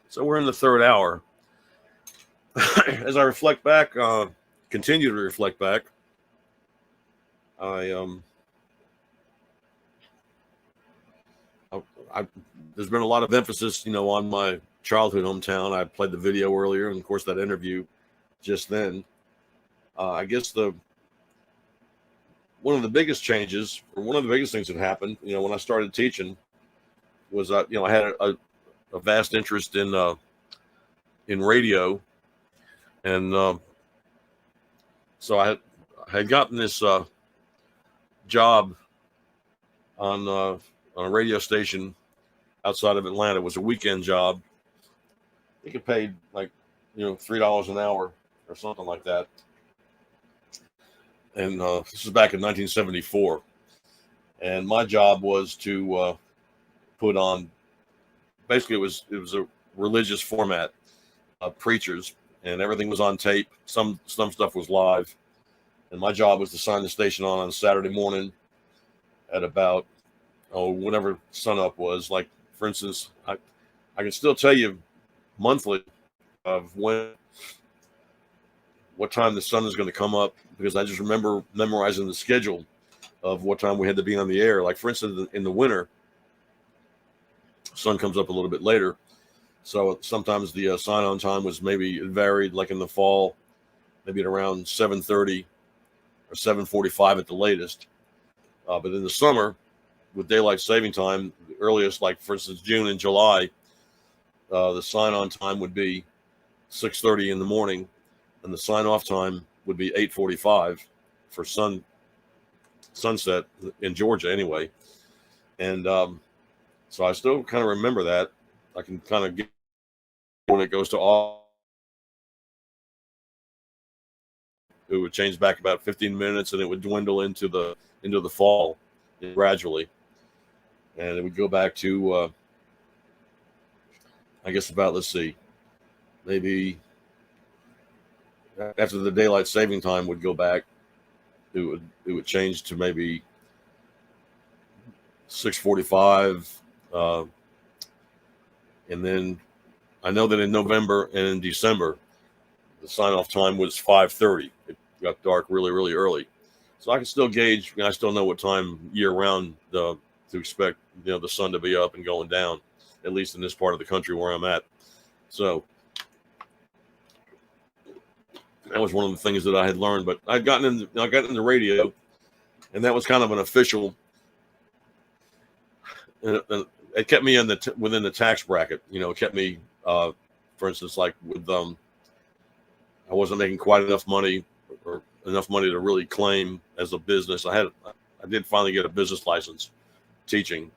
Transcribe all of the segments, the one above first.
So we're in the third hour. As I reflect back, continue to reflect back, there's been a lot of emphasis, on my childhood hometown. I played the video earlier, and of course that interview just then. I guess one of the biggest changes, or one of the biggest things that happened, when I started teaching, was I had a vast interest in radio, and so I had gotten this job on a radio station outside of Atlanta. It was a weekend job. I think it paid like $3 an hour or something like that. And this was back in 1974. And my job was to put on, basically it was a religious format of preachers, and everything was on tape. Some stuff was live. And my job was to sign the station on Saturday morning at about, whenever sunup was. Like, for instance, I can still tell you monthly of what time the sun is going to come up, because I just remember memorizing the schedule of what time we had to be on the air. Like, for instance, in the winter, sun comes up a little bit later. So sometimes the sign-on time was it varied, like in the fall, maybe at around 7:30 or 7:45 at the latest. But in the summer, with daylight saving time, the earliest, like for instance, June and July, the sign-on time would be 6:30 in the morning, and the sign-off time would be 8:45 for sunset in Georgia anyway. And so I still kind of remember that. I can kind of get when it goes to all. It would change back about 15 minutes, and it would dwindle into the fall gradually, and it would go back to I guess about, let's see, maybe after the daylight saving time would go back, it would change to maybe 6:45, and then I know that in November and in December, the sign-off time was 5:30. It got dark really, really early. So I can still gauge, I still know what time year-round to expect, the sun to be up and going down, at least in this part of the country where I'm at. So that was one of the things that I had learned. But I got into radio, and that was kind of an official. And it kept me within the tax bracket. It kept me, for instance, like with I wasn't making quite enough money, or enough money to really claim as a business. I did finally get a business license teaching,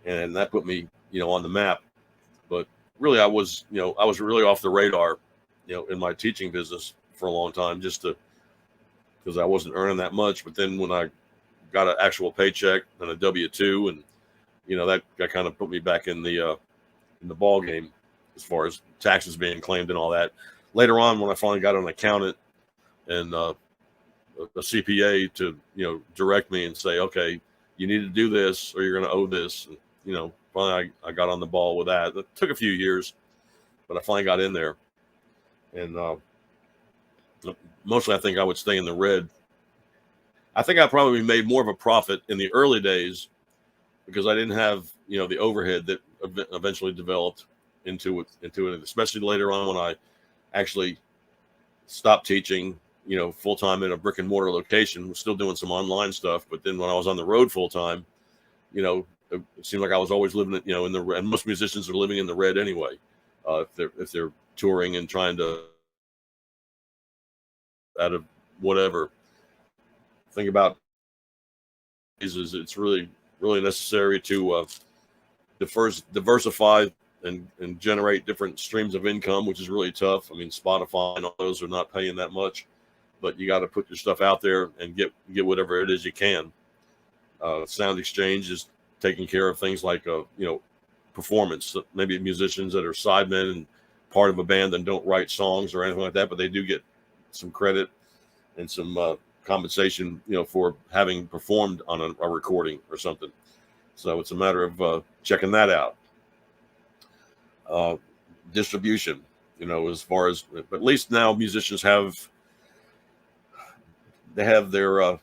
and that put me, on the map. But really, I was really off the radar, in my teaching business for a long time, just because I wasn't earning that much. But then when I got an actual paycheck and a W-2, and that kind of put me back in the ball game as far as taxes being claimed and all that. Later on, when I finally got an accountant and a CPA to direct me and say, okay, you need to do this or you're going to owe this. And, finally I got on the ball with that. It took a few years, but I finally got in there. And mostly I think I would stay in the red. I think I probably made more of a profit in the early days because I didn't have, the overhead that eventually developed into it, especially later on when I actually stopped teaching, full time in a brick and mortar location. Was still doing some online stuff, but then when I was on the road full time, it seemed like I was always living, in the red. And most musicians are living in the red anyway, if they're touring and trying to out of whatever. Think about is it's really necessary to diversify and generate different streams of income, which is really tough. I mean, Spotify and all those are not paying that much, but you got to put your stuff out there and get whatever it is you can. Sound Exchange is taking care of things like performance. Maybe musicians that are sidemen and part of a band and don't write songs or anything like that, but they do get some credit and some compensation, for having performed on a recording or something. So it's a matter of checking that out. distribution, as far as, but at least now musicians have their,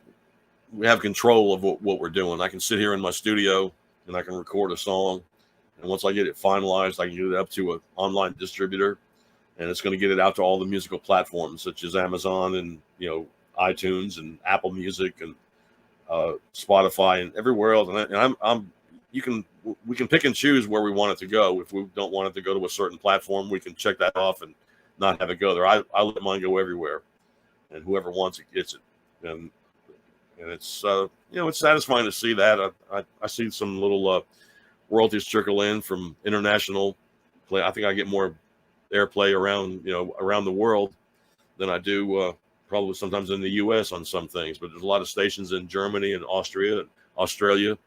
we have control of what we're doing. I can sit here in my studio and I can record a song. And once I get it finalized, I can get it up to an online distributor, and it's going to get it out to all the musical platforms such as Amazon and, iTunes and Apple Music and Spotify and everywhere else. And we can pick and choose where we want it to go. If we don't want it to go to a certain platform, we can check that off and not have it go there. I let mine go everywhere, and whoever wants it gets it. And it's it's satisfying to see that. I see some little royalties trickle in from international play. I think I get more airplay around the world than I do probably sometimes in the U.S. on some things. But there's a lot of stations in Germany and Austria and Australia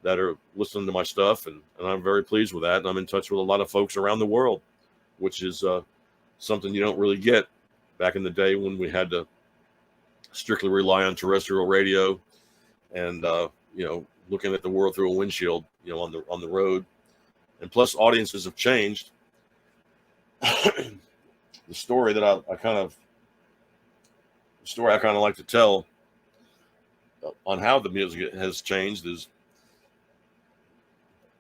that are listening to my stuff, and I'm very pleased with that. And I'm in touch with a lot of folks around the world, which is something you don't really get back in the day when we had to strictly rely on terrestrial radio and looking at the world through a windshield, on the road. And plus, audiences have changed. The story that I kind of like to tell on how the music has changed is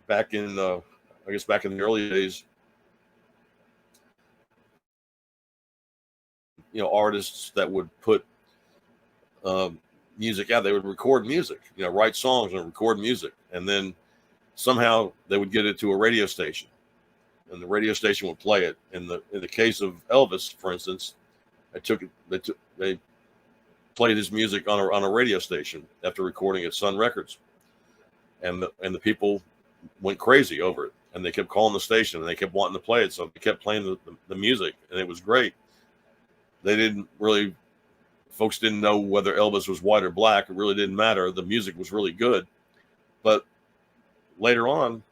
back in the early days. Artists that would put music out, they would record music, write songs and record music, and then somehow they would get it to a radio station, and the radio station would play it. In the case of Elvis, for instance, they played his music on a radio station after recording at Sun Records, and the people went crazy over it, and they kept calling the station and they kept wanting to play it, so they kept playing the music, and it was great. Folks didn't know whether Elvis was white or black. It really didn't matter. The music was really good. But later on,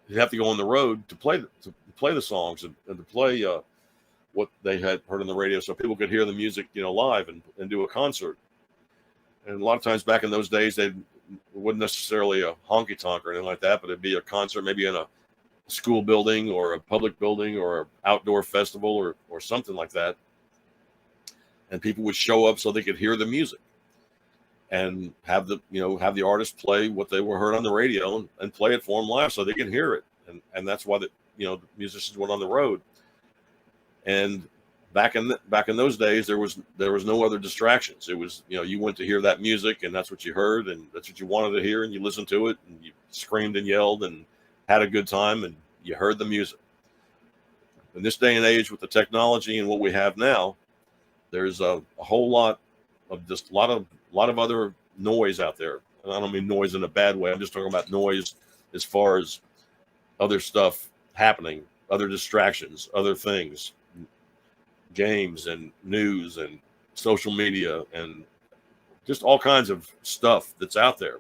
you'd have to go on the road to play the songs and to play what they had heard on the radio, so people could hear the music, live and do a concert. And a lot of times back in those days, it wasn't necessarily a honky tonk or anything like that, but it'd be a concert maybe in a school building or a public building or an outdoor festival or something like that. And people would show up so they could hear the music and have the artist play what they were heard on the radio and play it for them live so they can hear it. And that's why the musicians went on the road. And back in those days, there was no other distractions. It was, you went to hear that music, and that's what you heard, and that's what you wanted to hear, and you listened to it, and you screamed and yelled and had a good time, and you heard the music. In this day and age, with the technology and what we have now, there's a whole lot of just a lot of other noise out there. And I don't mean noise in a bad way. I'm just talking about noise as far as other stuff happening, other distractions, other things, games and news and social media and just all kinds of stuff that's out there.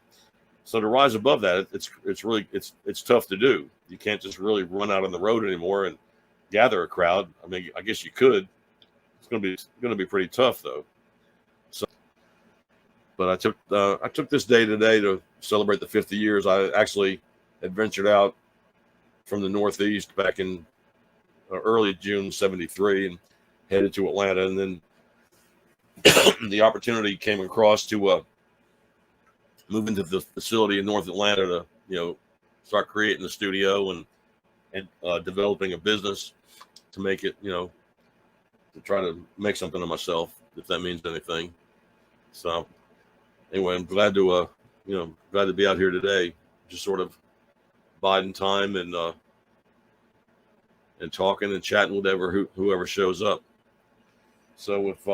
So to rise above that, it's tough to do. You can't just really run out on the road anymore and gather a crowd. I mean, I guess you could. It's going to be pretty tough though. So, but I took this day today to celebrate the 50 years. I actually had ventured out from the Northeast back in early June '73 and headed to Atlanta, and then the opportunity came across to move into the facility in North Atlanta to start creating the studio and developing a business to make it to try to make something of myself, if that means anything. So anyway, I'm glad to be out here today, just sort of biding time and talking and chatting with whoever shows up. So if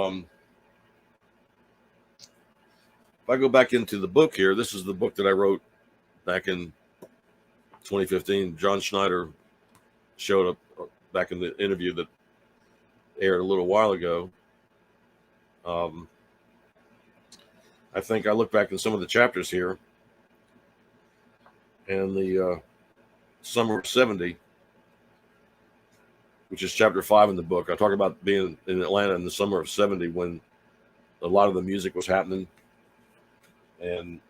I go back into the book here, this is the book that I wrote back in 2015. John Schneider showed up back in the interview that aired a little while ago. I think I look back in some of the chapters here, and the summer of '70, which is chapter 5 in the book. I talk about being in Atlanta in the summer of '70 when a lot of the music was happening. And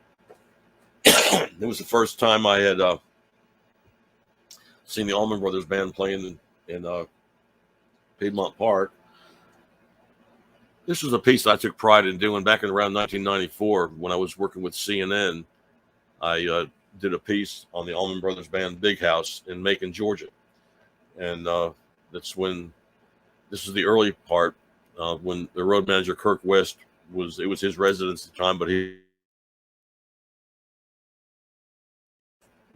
it was the first time I had seen the Allman Brothers Band playing in Piedmont Park. This was a piece I took pride in doing back in around 1994 when I was working with CNN. I did a piece on the Allman Brothers Band Big House in Macon, Georgia. And that's when, this is the early part, when the road manager, Kirk West, it was his residence at the time, but he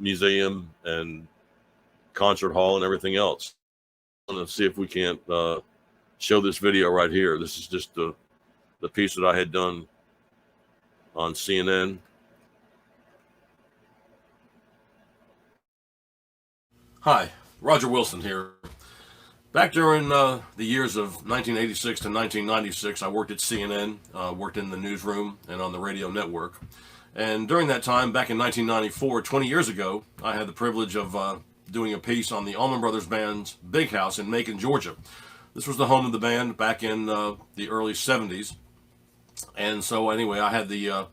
museum and concert hall and everything else. I'm going to see if we can't show this video right here. This is just the piece that I had done on CNN. Hi, Roger Wilson here. Back during the years of 1986 to 1996, I worked at CNN, worked in the newsroom and on the radio network. And during that time, back in 1994, 20 years ago, I had the privilege of doing a piece on the Allman Brothers Band's Big House in Macon, Georgia. This was the home of the band back in the early 70s. And so anyway, I had the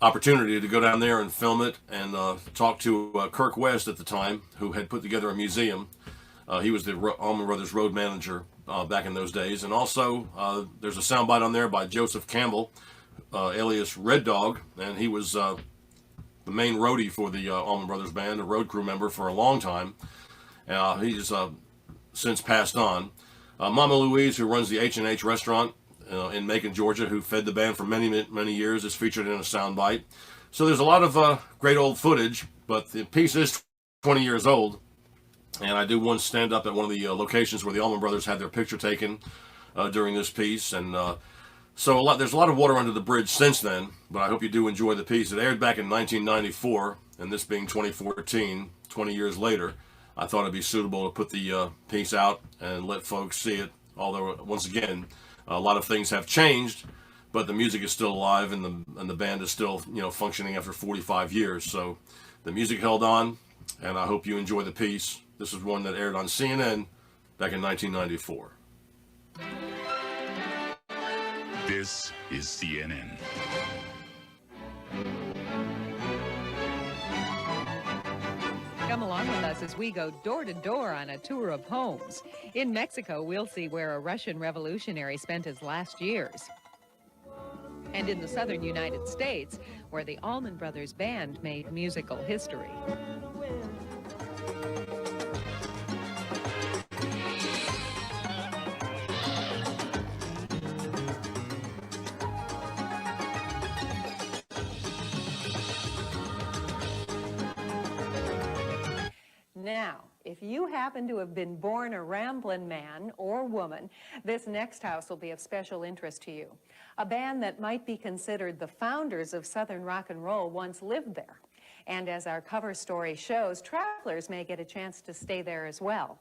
opportunity to go down there and film it and talk to Kirk West at the time, who had put together a museum. He was the Allman Brothers road manager back in those days. And also, there's a soundbite on there by Joseph Campbell, alias Red Dog, and he was the main roadie for the Allman Brothers Band, a road crew member for a long time. He's since passed on. Mama Louise, who runs the H&H restaurant in Macon, Georgia, who fed the band for many years, is featured in a soundbite. So there's a lot of great old footage, but the piece is 20 years old. And I do once stand up at one of the locations where the Allman Brothers had their picture taken during this piece. And so there's a lot of water under the bridge since then, but I hope you do enjoy the piece. It aired back in 1994, and this being 2014, 20 years later, I thought it'd be suitable to put the piece out and let folks see it. Although, once again, a lot of things have changed, but the music is still alive, and the band is still, functioning after 45 years. So the music held on, and I hope you enjoy the piece. This is one that aired on CNN back in 1994. This is CNN. Come along with us as we go door to door on a tour of homes. In Mexico, we'll see where a Russian revolutionary spent his last years. And in the southern United States, where the Allman Brothers Band made musical history. Now, if you happen to have been born a rambling man or woman, this next house will be of special interest to you. A band that might be considered the founders of Southern rock and roll once lived there. And as our cover story shows, travelers may get a chance to stay there as well.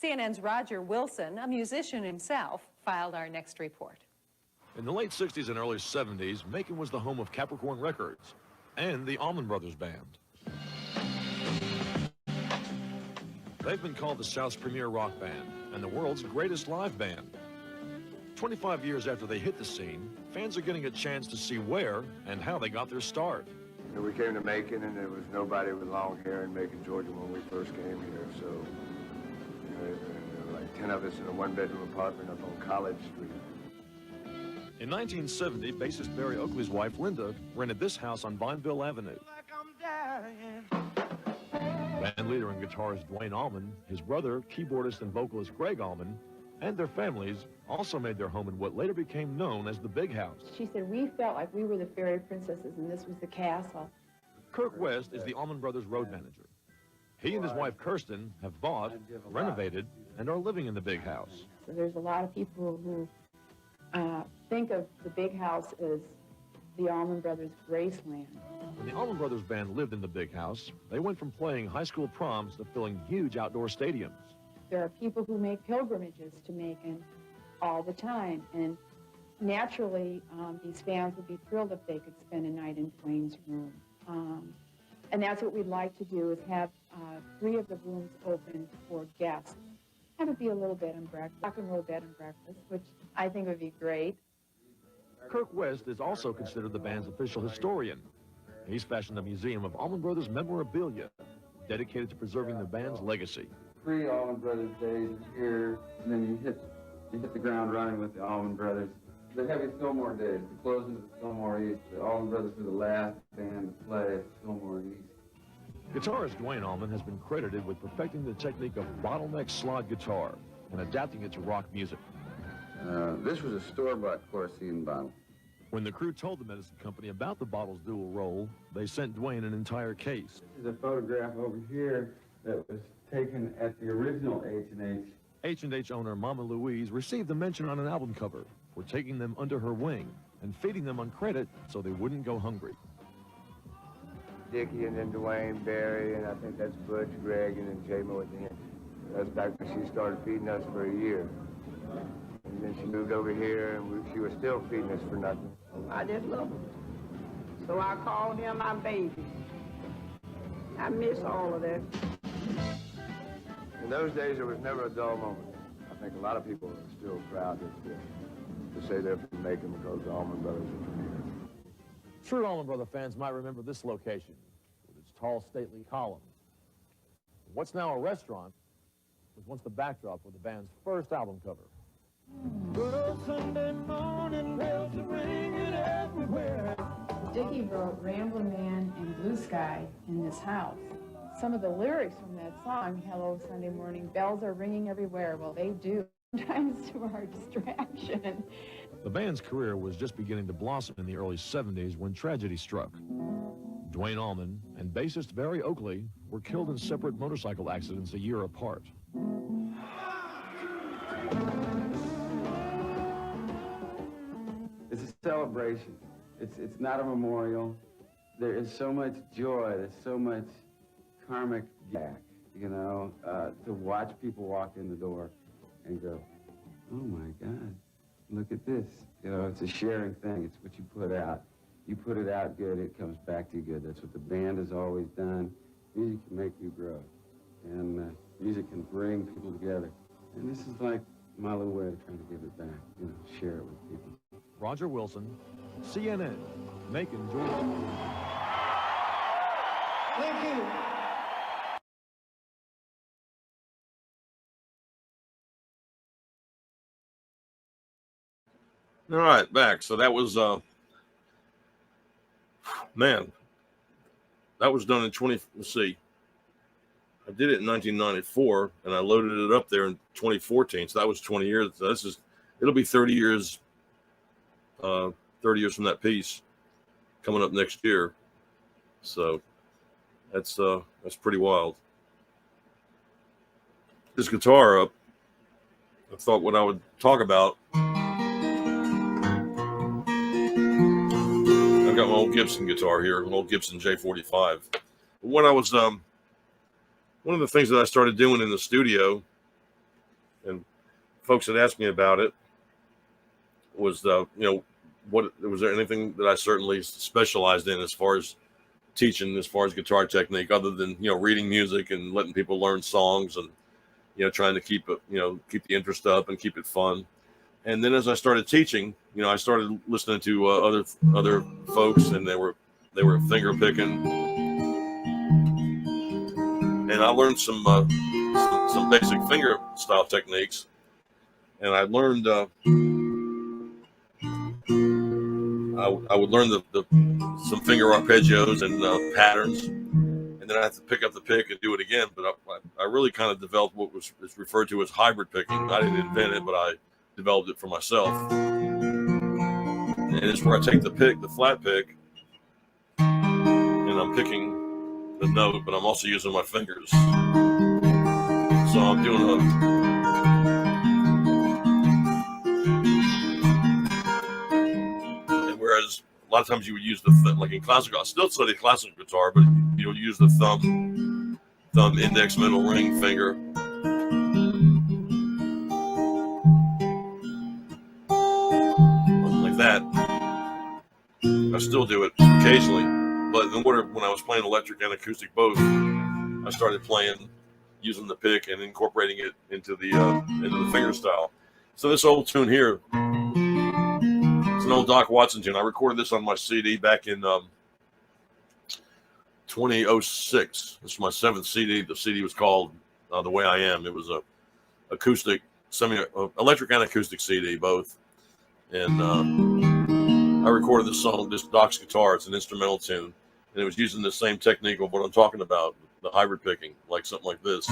CNN's Roger Wilson, a musician himself, filed our next report. In the late 60s and early 70s, Macon was the home of Capricorn Records and the Allman Brothers Band. They've been called the South's premier rock band and the world's greatest live band. 25 years after they hit the scene, fans are getting a chance to see where and how they got their start. We came to Macon, and there was nobody with long hair in Macon, Georgia when we first came here. So there were like 10 of us in a one-bedroom apartment up on College Street. In 1970, bassist Barry Oakley's wife, Linda, rented this house on Vineville Avenue. Band leader and guitarist Dwayne Allman, his brother, keyboardist and vocalist Greg Allman, and their families also made their home in what later became known as the Big House. She said, we felt like we were the fairy princesses and this was the castle. Kirk West is the Allman Brothers road manager. He and his wife Kirsten have bought, renovated, and are living in the Big House. So there's a lot of people who think of the Big House as the Allman Brothers' Graceland. When the Allman Brothers Band lived in the Big House, they went from playing high school proms to filling huge outdoor stadiums. There are people who make pilgrimages to Macon all the time, and naturally, these fans would be thrilled if they could spend a night in Dwayne's room. And that's what we'd like to do, is have 3 of the rooms open for guests. Have it be a little bed and breakfast, rock and roll bed and breakfast, which I think would be great. Kirk West is also considered the band's official historian. He's fashioned a museum of Allman Brothers memorabilia, dedicated to preserving the band's legacy. Pre-Allman Brothers days are here, and then you hit the ground running with the Allman Brothers. The heavy Fillmore days, the closing of the Fillmore East, the Allman Brothers were the last band to play at Fillmore East. Guitarist Duane Allman has been credited with perfecting the technique of bottleneck slide guitar and adapting it to rock music. This was a store-bought Chlorocene bottle. When the crew told the medicine company about the bottle's dual role, they sent Duane an entire case. This is a photograph over here that was taken at the original H&H. H&H owner Mama Louise received a mention on an album cover for taking them under her wing and feeding them on credit so they wouldn't go hungry. Dickey and then Dwayne, Barry, and I think that's Butch, Greg, and then J-Mo at the end. That's back when she started feeding us for a year. And then she moved over here, and she was still feeding us for nothing. I just love him. So I called him my baby. I miss all of that. In those days, there was never a dull moment. I think a lot of people are still proud to say they're from Macon because the Allman Brothers are from here. True Allman Brother fans might remember this location with its tall, stately columns. What's now a restaurant was once the backdrop of the band's first album cover. Sunday morning, bells are ringing everywhere. Dickey wrote Ramblin' Man and Blue Sky in this house. Some of the lyrics from that song, Hello Sunday Morning, bells are ringing everywhere. Well, they do, sometimes to our distraction. The band's career was just beginning to blossom in the early 70s when tragedy struck. Duane Allman and bassist Barry Oakley were killed in separate motorcycle accidents a year apart. It's a celebration. It's not a memorial. There is so much joy. There's so much karmic back, you know, to watch people walk in the door and go, oh my God, look at this. You know, it's a sharing thing. It's what you put out. You put it out good, it comes back to you good. That's what the band has always done. Music can make you grow. And music can bring people together. And this is like my little way of trying to give it back, you know, share it with people. Roger Wilson, CNN, Macon, Georgia. Thank you. All right, back. So that was, man, that was done in let's see. I did it in 1994, and I loaded it up there in 2014. So that was 20 years. So it'll be 30 years, 30 years from that piece coming up next year. So that's pretty wild. This guitar up, I thought what I would talk about. I've got my old Gibson guitar here, an old Gibson J45. When I was, one of the things that I started doing in the studio, and folks had asked me about it, was was there anything that I certainly specialized in as far as teaching, as far as guitar technique, other than, reading music and letting people learn songs and, trying to keep it, keep the interest up and keep it fun. And then as I started teaching, I started listening to other folks, and they were finger picking, and I learned some basic finger style techniques, and I learned I would learn some finger arpeggios and patterns, and then I have to pick up the pick and do it again. But I really kind of developed what was referred to as hybrid picking. I didn't invent it, but I developed it for myself. And it's where I take the flat pick, and I'm picking the note, but I'm also using my fingers. So I'm doing and whereas a lot of times you would use like in classical, I still study classical guitar, but you'll use the thumb, index, middle, ring, finger. That I still do it occasionally, but when I was playing electric and acoustic both, I started playing using the pick and incorporating it into the finger style. So this old tune here, it's an old Doc Watson tune. I recorded this on my CD back in 2006. This is my 7th CD. The CD was called The Way I Am. It was a acoustic, electric and acoustic CD, both. And I recorded this song, this Dusk guitar. It's an instrumental tune, and it was using the same technique of what I'm talking about, the hybrid picking, like something like this.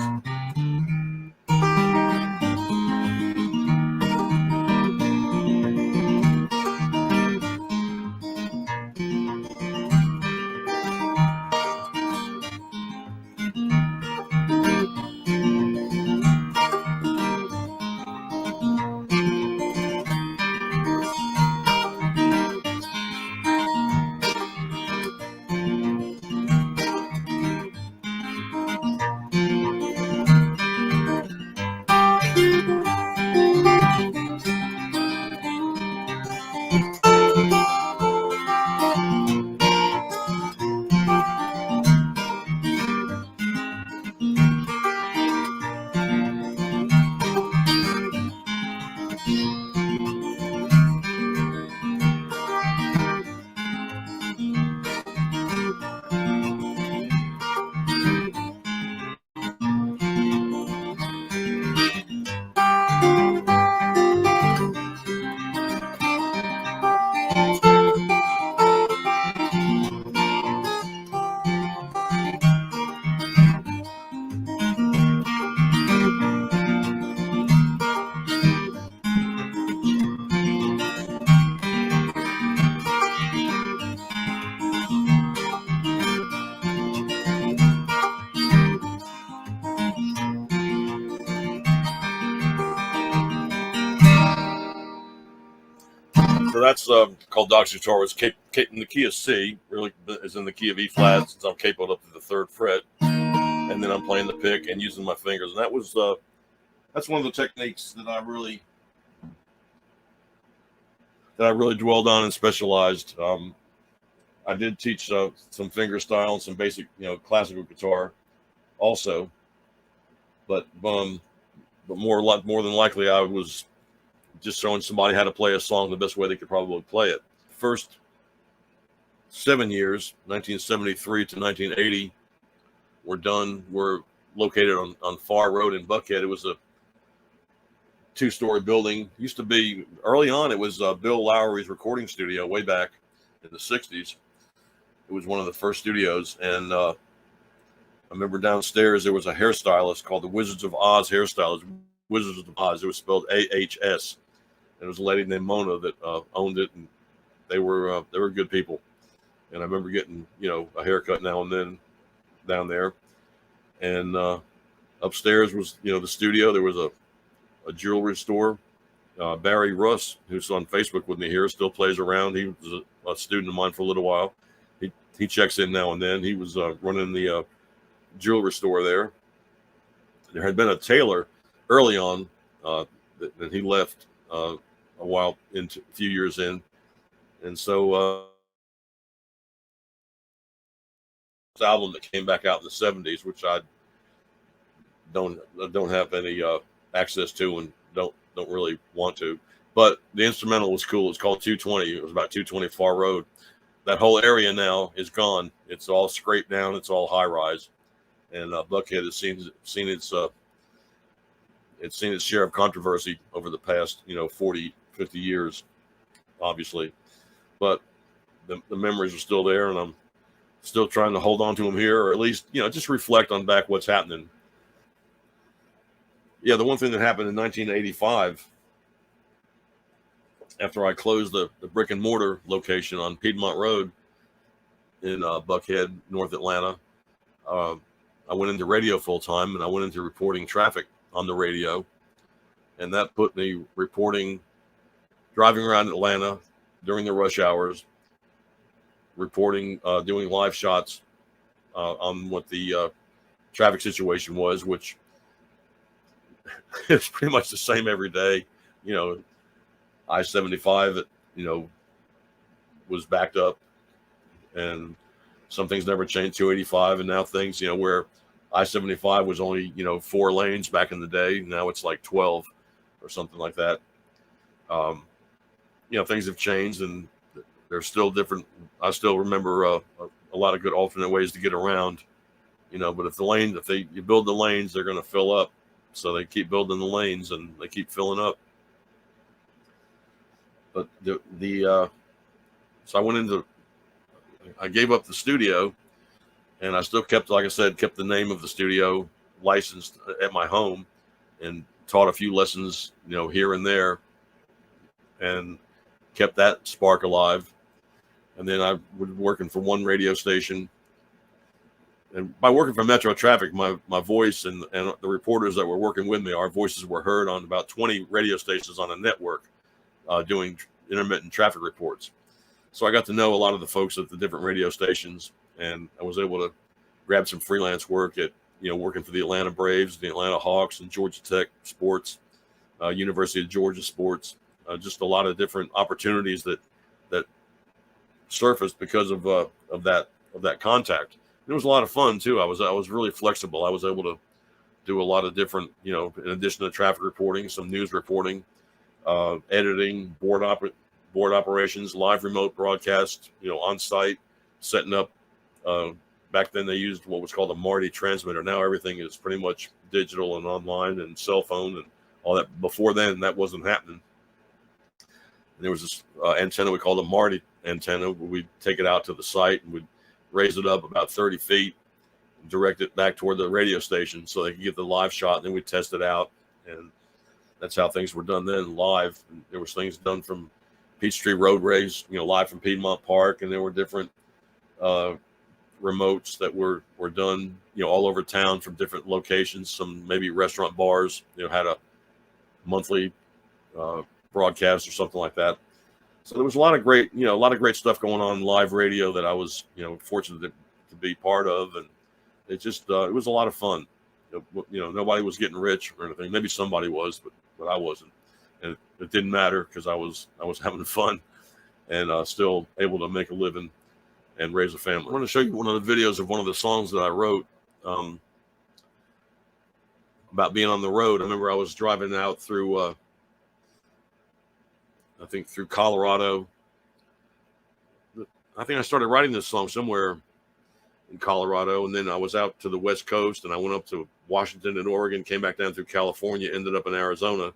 So that's called Dusk guitar. It's in the key of C, really is in the key of E flat, since I'm capoed up to the 3rd fret, and then I'm playing the pick and using my fingers. And that was that's one of the techniques that I really dwelled on and specialized. I did teach some finger style and some basic, classical guitar, also, but more than likely I was just showing somebody how to play a song the best way they could probably play it. First 7 years, 1973 to 1980, were located on Farr Road in Buckhead. It was a 2-story building. Used to be, early on, it was Bill Lowry's recording studio way back in the 60s. It was one of the first studios. And I remember downstairs there was a hairstylist called the Wizards of Oz hairstylist. Wizards of Oz. It was spelled AHS. And it was a lady named Mona that owned it, and they were good people. And I remember getting a haircut now and then down there. And upstairs was the studio. There was a jewelry store. Barry Russ, who's on Facebook with me here, still plays around. He was a student of mine for a little while. He checks in now and then. He was running the jewelry store there. There had been a tailor early on that he left a few years in, and so this album that came back out in the 70s, which I don't have any access to and don't really want to, but the instrumental was cool. It's called 220. It was about 220 Farr Road. That whole area now is gone. It's all scraped down. It's all high rise, and Buckhead has seen its share of controversy over the past 40, 50 years, obviously, but the memories are still there, and I'm still trying to hold on to them here, or at least just reflect on back what's happening. Yeah, the one thing that happened in 1985, after I closed the brick and mortar location on Piedmont Road in Buckhead, North Atlanta, I went into radio full time, and I went into reporting traffic on the radio, and that put me driving around Atlanta during the rush hours, reporting, doing live shots on what the traffic situation was, which it's pretty much the same every day. I-75, was backed up, and some things never changed. 285, and now things, where I-75 was only, 4 lanes back in the day. Now it's like 12 or something like that. Things have changed, and they're still different. I still remember a lot of good alternate ways to get around, you know. But if you build the lanes, they're going to fill up. So they keep building the lanes and they keep filling up. But so I gave up the studio, and I still kept, like I said, kept the name of the studio licensed at my home, and taught a few lessons, you know, here and there, and kept that spark alive. And then I was working for one radio station, and by working for Metro Traffic, my voice and the reporters that were working with me, our voices were heard on about 20 radio stations on a network, doing intermittent traffic reports. So I got to know a lot of the folks at the different radio stations, and I was able to grab some freelance work at, you know, working for the Atlanta Braves, the Atlanta Hawks, and Georgia Tech Sports, University of Georgia Sports. Just a lot of different opportunities that surfaced because of that contact. It was a lot of fun too. I was really flexible. I was able to do a lot of different, you know, in addition to traffic reporting, some news reporting, editing, board operations, live remote broadcast, you know, on site, setting up. Back then they used what was called a Marty transmitter. Now everything is pretty much digital and online and cell phone and all that. Before then, that wasn't happening. And there was this antenna we called a Marty antenna. We'd take it out to the site and we'd raise it up about 30 feet, and direct it back toward the radio station so they could get the live shot. And then we'd test it out. And that's how things were done then, live. And there was things done from Peachtree Road Race, you know, live from Piedmont Park. And there were different remotes that were done, you know, all over town from different locations. Some maybe restaurant bars, you know, had a monthly broadcast or something like that. So there was a lot of great stuff going on in live radio that I was, you know, fortunate to be part of. And it just, it was a lot of fun. You know, nobody was getting rich or anything. Maybe somebody was, but I wasn't. And it didn't matter because I was having fun and still able to make a living and raise a family. I want to show you one of the videos of one of the songs that I wrote about being on the road. I remember I was driving out through, I think through Colorado. I think I started writing this song somewhere in Colorado, and then I was out to the West Coast, and I went up to Washington and Oregon, came back down through California, ended up in Arizona.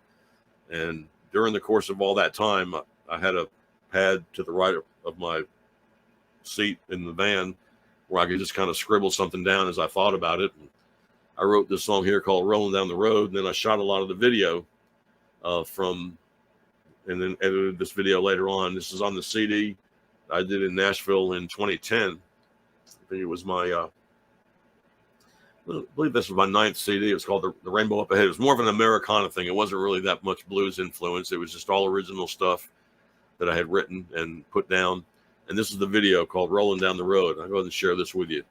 And during the course of all that time, I had a pad to the right of my seat in the van where I could just kind of scribble something down as I thought about it. And I wrote this song here called Rolling Down the Road, and then I shot a lot of the video and then edited this video later on. This is on the CD I did in Nashville in 2010. I think it was I believe this was my 9th CD. It was called The Rainbow Up Ahead. It was more of an Americana thing. It wasn't really that much blues influence. It was just all original stuff that I had written and put down. And this is the video called Rolling Down the Road. I'll go ahead and share this with you.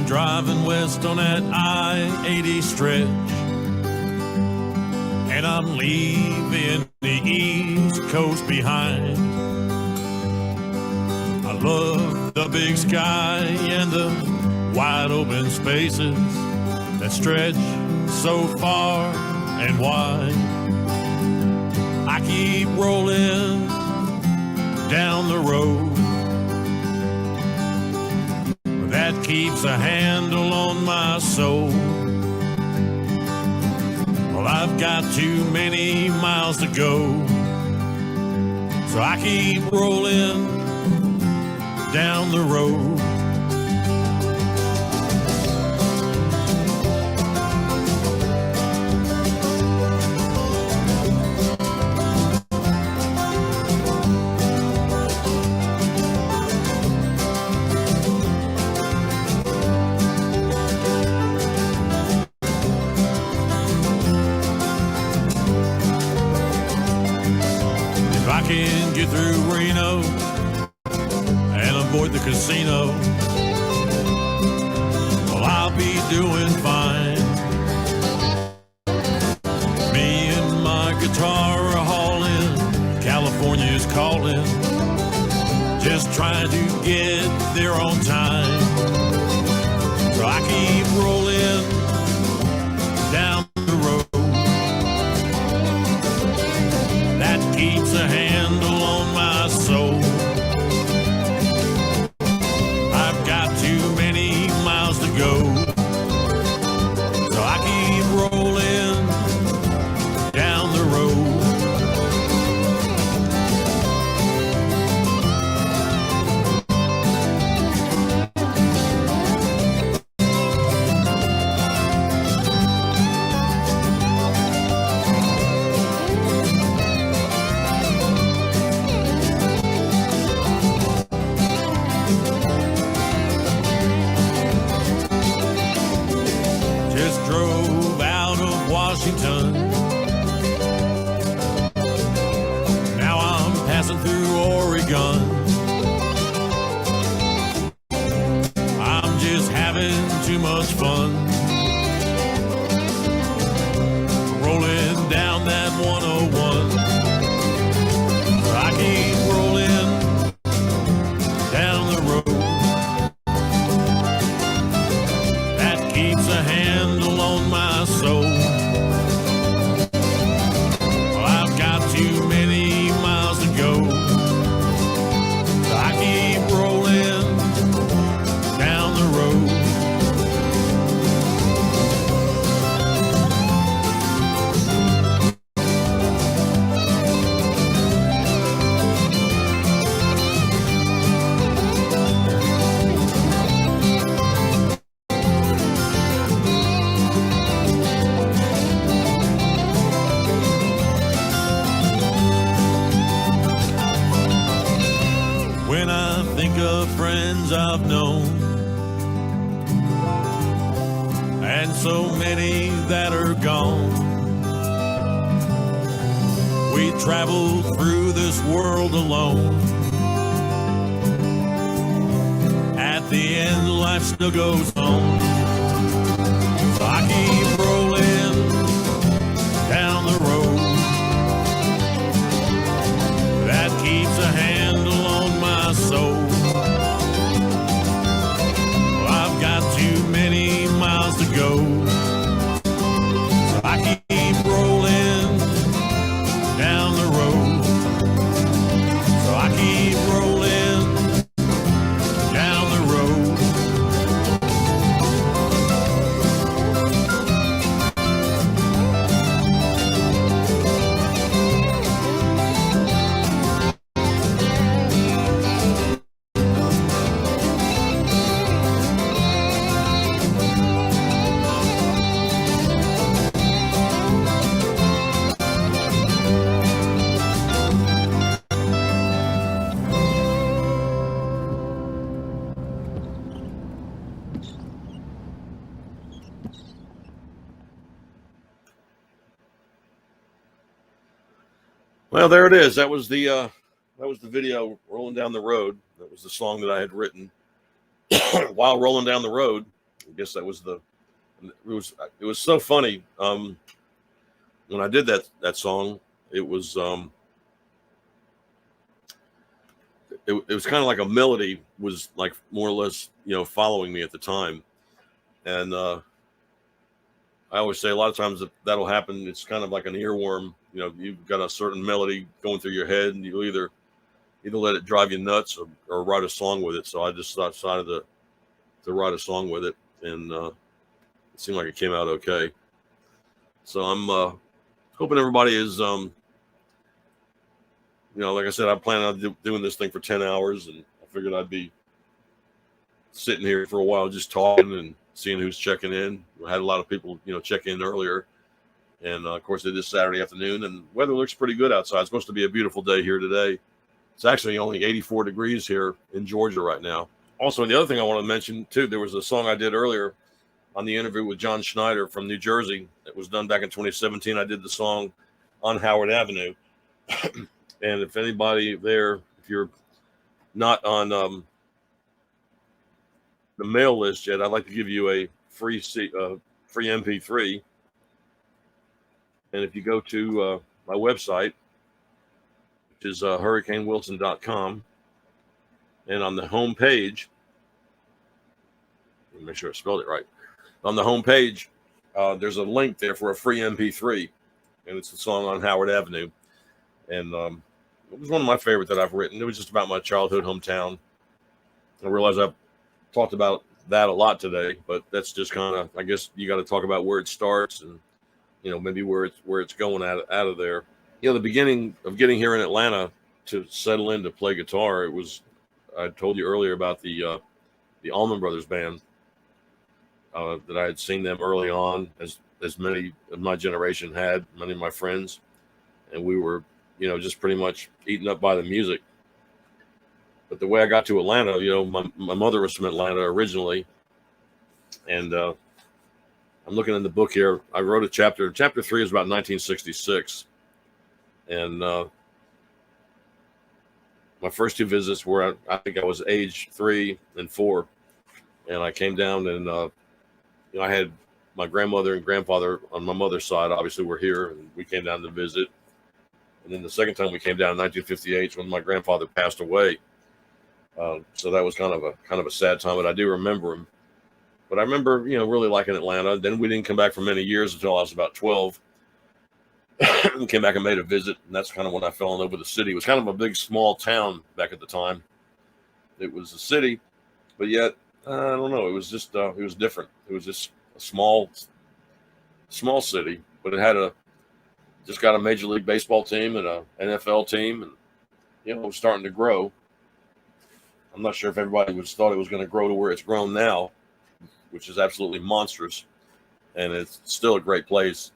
Driving west on that I-80 stretch, and I'm leaving the East Coast behind. I love the big sky and the wide open spaces that stretch so far and wide. I keep rolling down the road that keeps a handle on my soul. Well, I've got too many miles to go, so I keep rolling down the road. Get through Reno and avoid the casino, well, I'll be doing fine. Me and my guitar trying to get there on time. So I keep rolling down the road that keeps a handle on my soul. I've got too many miles to go, so I keep rolling down the road. Drove out of Washington. Now I'm passing through Oregon. I'm just having too much fun. Rolling down that 101. So I keep rolling down the road that keeps a handle on my soul. Well, I've got too many miles to go, so I keep rolling down the road. When I think of friends I've known, and so many that are gone, we travel through this world alone. At the end, life still goes on. So I keep rolling down the road that keeps a handle on my soul. Well, I've got too many miles to go, so I keep rolling down the road. So I keep rolling down the road. Well, there it is. That was the video, Rolling Down the Road. That was the song that I had written while rolling down the road. I guess that was it was so funny. When I did that song, it was it was kind of like a melody was like more or less, following me at the time. And I always say a lot of times that'll happen. It's kind of like an earworm. You've got a certain melody going through your head, and you either let it drive you nuts or write a song with it. So I just decided to write a song with it, and it seemed like it came out okay. So I'm hoping everybody is, like I said, I plan on doing this thing for 10 hours, and I figured I'd be sitting here for a while just talking and seeing who's checking in. I had a lot of people, check in earlier. And, of course, it is Saturday afternoon, and weather looks pretty good outside. It's supposed to be a beautiful day here today. It's actually only 84 degrees here in Georgia right now. Also, the other thing I want to mention, too, there was a song I did earlier on the interview with John Schneider from New Jersey. It was done back in 2017. I did the song on Howard Avenue. And if anybody there, if you're not on the mail list yet, I'd like to give you a free MP3. And if you go to my website, which is hurricanewilson.com, And on the home page, let me make sure I spelled it right. On the home page, there's a link there for a free MP3, and it's a song on Howard Avenue. And it was one of my favorites that I've written. It was just about my childhood hometown. I realize I've talked about that a lot today, but that's just kind of, I guess you got to talk about where it starts and, maybe where it's going out of there. The beginning of getting here in Atlanta to settle in to play guitar, it was, I told you earlier about the Allman Brothers band, that I had seen them early on, as many of my generation had, many of my friends. And we were, just pretty much eaten up by the music. But the way I got to Atlanta, my mother was from Atlanta originally. And I'm looking in the book here. I wrote a chapter. Chapter 3 is about 1966. And my first 2 visits were, I think I was age 3 and 4. And I came down and, I had my grandmother and grandfather on my mother's side, obviously, were here. And we came down to visit. And then the second time we came down in 1958 when my grandfather passed away. So that was kind of a sad time, but I do remember him. But I remember, really liking Atlanta. Then we didn't come back for many years until I was about 12. And came back and made a visit, and that's kind of when I fell in love with the city. It was kind of a big, small town back at the time. It was a city, but yet, I don't know, it was just, it was different. It was just a small city, but it had just got a Major League Baseball team and a NFL team, and, it was starting to grow. I'm not sure if everybody thought it was going to grow to where it's grown now, which is absolutely monstrous, and it's still a great place.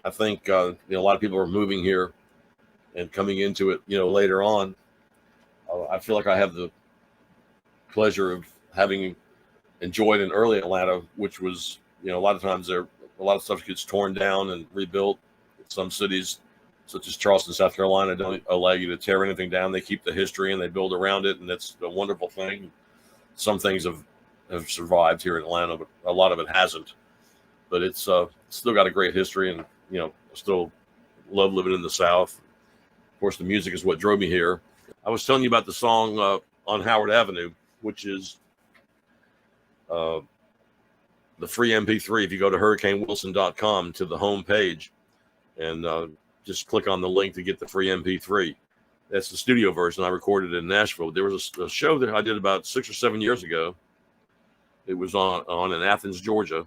I think a lot of people are moving here and coming into it, later on. I feel like I have the pleasure of having enjoyed in early Atlanta, which was, a lot of times a lot of stuff gets torn down and rebuilt. Some cities, such as Charleston, South Carolina, don't allow you to tear anything down. They keep the history and they build around it, and that's a wonderful thing. Some things have survived here in Atlanta, but a lot of it hasn't. But it's still got a great history, and still love living in the South. Of course, the music is what drove me here. I was telling you about the song on Howard Avenue, which is the free MP3. If you go to hurricanewilson.com to the home page and just click on the link to get the free MP3. That's the studio version. I recorded in Nashville. There was a show that I did about 6 or 7 years ago. It was on in Athens, Georgia,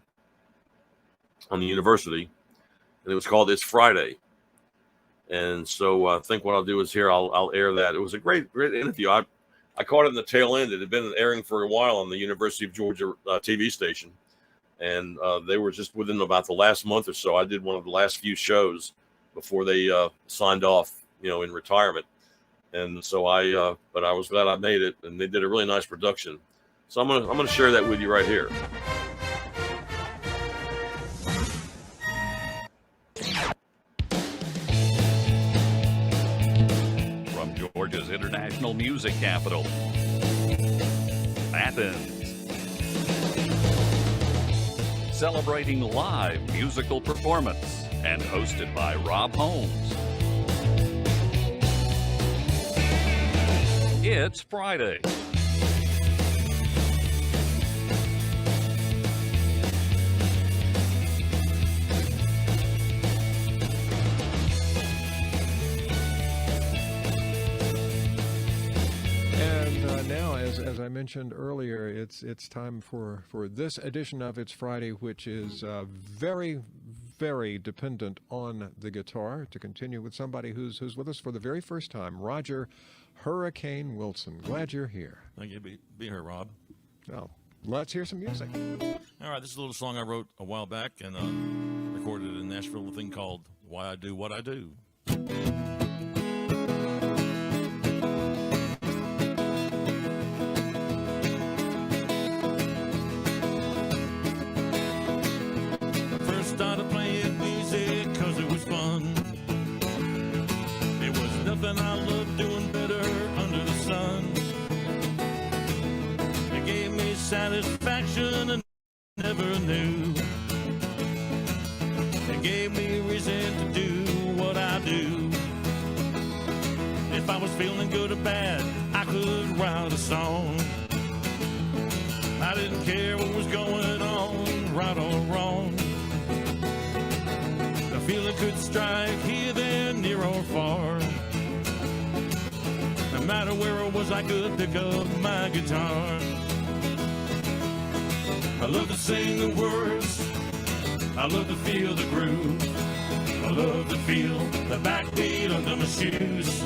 on the university, and it was called It's Friday. And so I think what I'll do is here I'll air that. It was a great interview. I caught it in the tail end. It had been airing for a while on the University of Georgia TV station, and they were just within about the last month or so. I did one of the last few shows before they signed off, in retirement. And so but I was glad I made it, and they did a really nice production. So I'm gonna share that with you right here. From Georgia's international music capital, Athens. Celebrating live musical performance and hosted by Rob Holmes. It's Friday. Now, as I mentioned earlier, it's time for this edition of It's Friday, which is very, very dependent on the guitar. To continue with somebody who's with us for the very first time, Roger Hurricane Wilson. Glad you're here. Thank you. Be here, Rob. Well, let's hear some music. All right, this is a little song I wrote a while back and recorded in Nashville, a thing called Why I Do What I Do. Started playing music cause it was fun. It was nothing I loved doing better under the sun. It gave me satisfaction and never knew. It gave me reason to do what I do. If I was feeling good or bad, I could write a song. I didn't care what was going on, right or wrong. The feeling could strike here, there, near or far. No matter where I was, I could pick up my guitar. I love to sing the words, I love to feel the groove, I love to feel the backbeat under my shoes.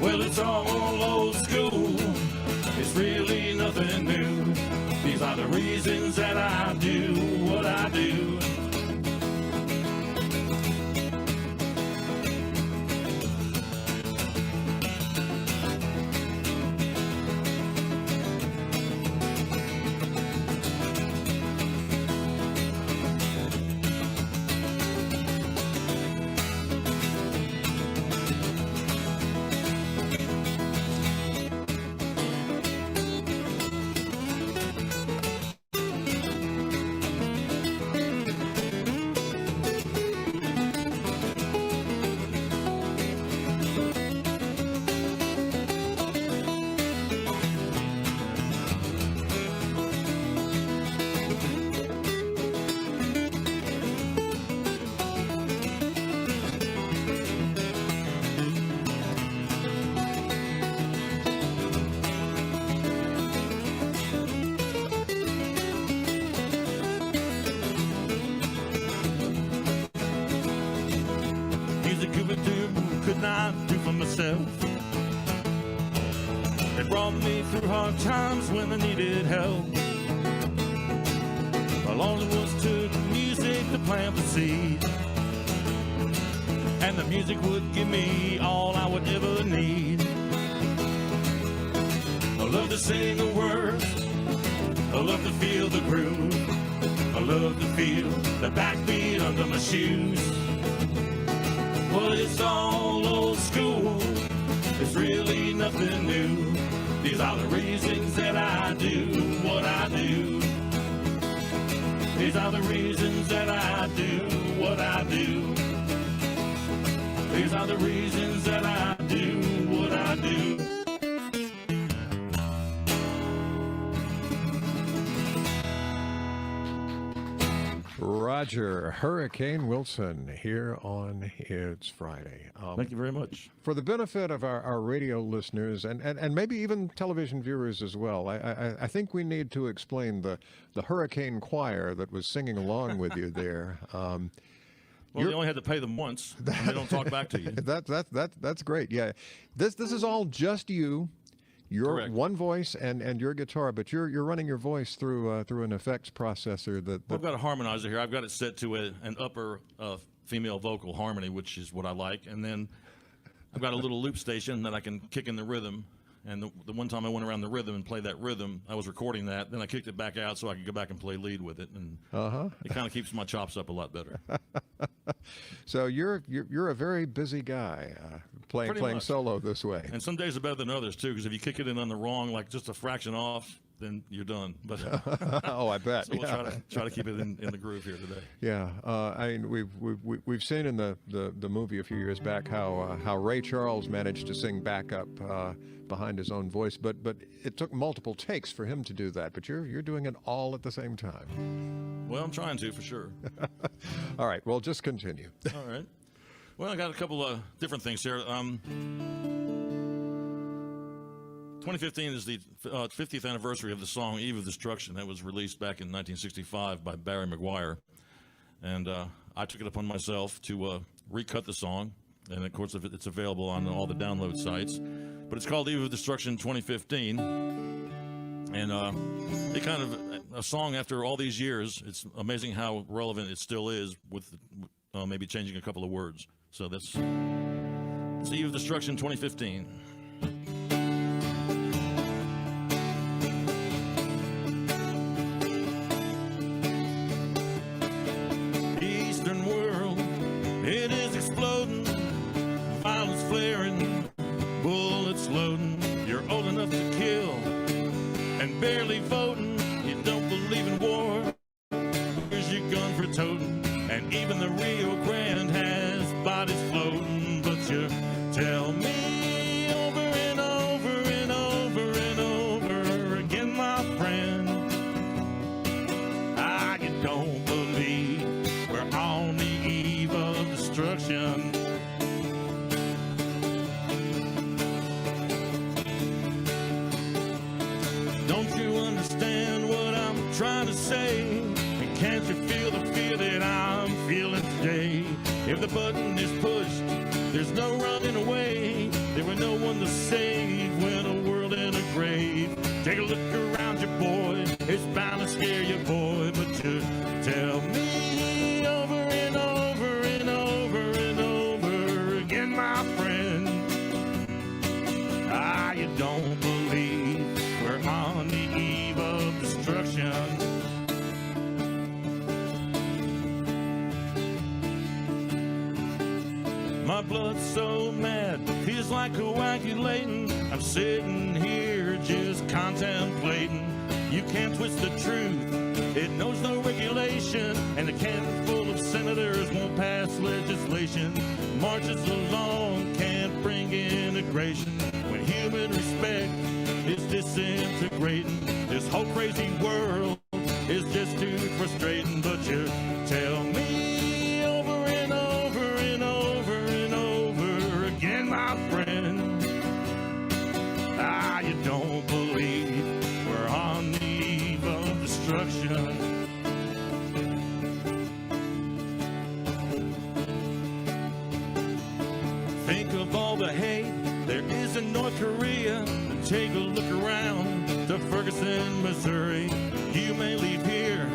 Well, it's all old school, it's really nothing new. These are the reasons that I do what I do. Could not do for myself. It brought me through hard times when I needed help. All it was took music to plant the seed, and the music would give me all I would ever need. I love to sing the words, I love to feel the groove, I love to feel the backbeat under my shoes. Well, it's all old school, it's really nothing new. These are the reasons that I do what I do. These are the reasons that I do what I do. These are the reasons that I do what I do. Roger Hurricane Wilson here on It's Friday. Thank you very much. For the benefit of our radio listeners and maybe even television viewers as well, I think we need to explain the Hurricane Choir that was singing along with you there. Well, you only had to pay them once, and they don't talk back to you. That's great. Yeah, this is all just you. Your Correct. One voice and your guitar, but you're running your voice through an effects processor that I've got a harmonizer here. I've got it set to an upper female vocal harmony, which is what I like, and then I've got a little loop station that I can kick in the rhythm. And the one time I went around the rhythm and played that rhythm, I was recording that. Then I kicked it back out so I could go back and play lead with it, and it kind of keeps my chops up a lot better. So you're a very busy guy playing solo this way. And some days are better than others too, because if you kick it in on the wrong, like just a fraction off, then you're done. But oh, I bet. So we'll try to keep it in the groove here today. Yeah, I mean we've seen in the movie a few years back how Ray Charles managed to sing backup behind his own voice, but it took multiple takes for him to do that. But you're doing it all at the same time. Well, I'm trying to, for sure. All right, well, just continue. All right. Well, I got a couple of different things here. 2015 is the 50th anniversary of the song Eve of Destruction that was released back in 1965 by Barry McGuire. And I took it upon myself to recut the song. And, of course, it's available on all the download sites. But it's called Eve of Destruction 2015. And it kind of, a song after all these years, it's amazing how relevant it still is with maybe changing a couple of words. So that's Eve of Destruction 2015. Eastern world, it is exploding, violence flaring, bullets loading. You're old enough to kill and barely voting. You don't believe in war. Here's your gun for toting. And even the Rio Grande has bodies floating. But you tell me over and over and over and over again, my friend, trying to say? And can't you feel the fear that I'm feeling today? If the button is pushed, there's no running away. There were no one to save when a world in a grave. Take a look around you, boy. It's bound to scare you, boy. But you tell me over and over and over and over again, my friend. You don't believe we're on the eve of destruction. My blood's so mad, feels like coagulating. I'm sitting here just contemplating. You can't twist the truth, it knows no regulation. And a can full of senators won't pass legislation. Marches along, can't bring integration. When human respect is disintegrating, this whole crazy world is just too frustrating. But you tell me over and over and over and over again, my friend, you don't believe we're on the eve of destruction. Think of all the hate there is in North Korea. Take a look around to Ferguson, Missouri. You may leave here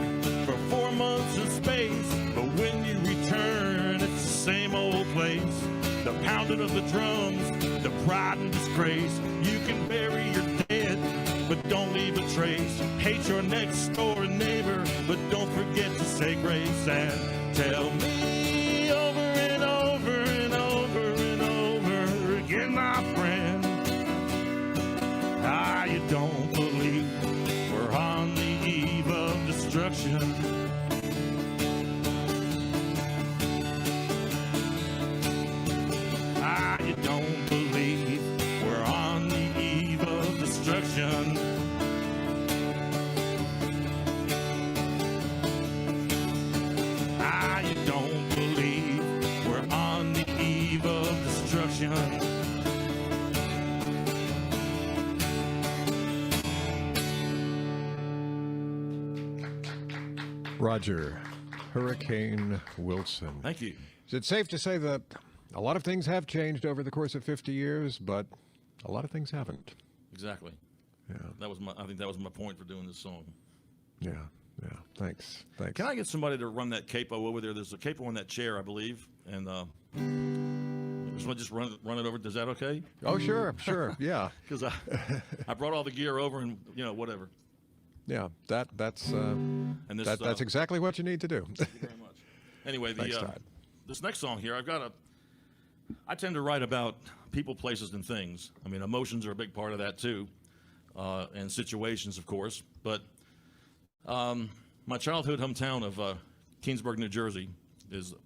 for 4 months in space, but when you return, it's the same old place. The pounding of the drums, the pride and disgrace. You can bury your dead, but don't leave a trace. Hate your next door neighbor, but don't forget to say grace. And tell me over and over and over and over again, my friend, you don't believe we're on the eve of destruction. You don't believe we're on the eve of destruction. You don't believe we're on the eve of destruction. Roger, Hurricane Wilson. Thank you. Is it safe to say that a lot of things have changed over the course of 50 years, but a lot of things haven't? Exactly. Yeah. I think that was my point for doing this song. Yeah. Thanks. Can I get somebody to run that capo over there? There's a capo on that chair, I believe, and just run it over. Is that okay? Oh, sure. Yeah. Because I brought all the gear over, and whatever. Yeah, that's exactly what you need to do. Thank you very much. Anyway, this next song here, I tend to write about people, places, and things. I mean, emotions are a big part of that too, and situations, of course. But my childhood hometown of Keansburg, New Jersey,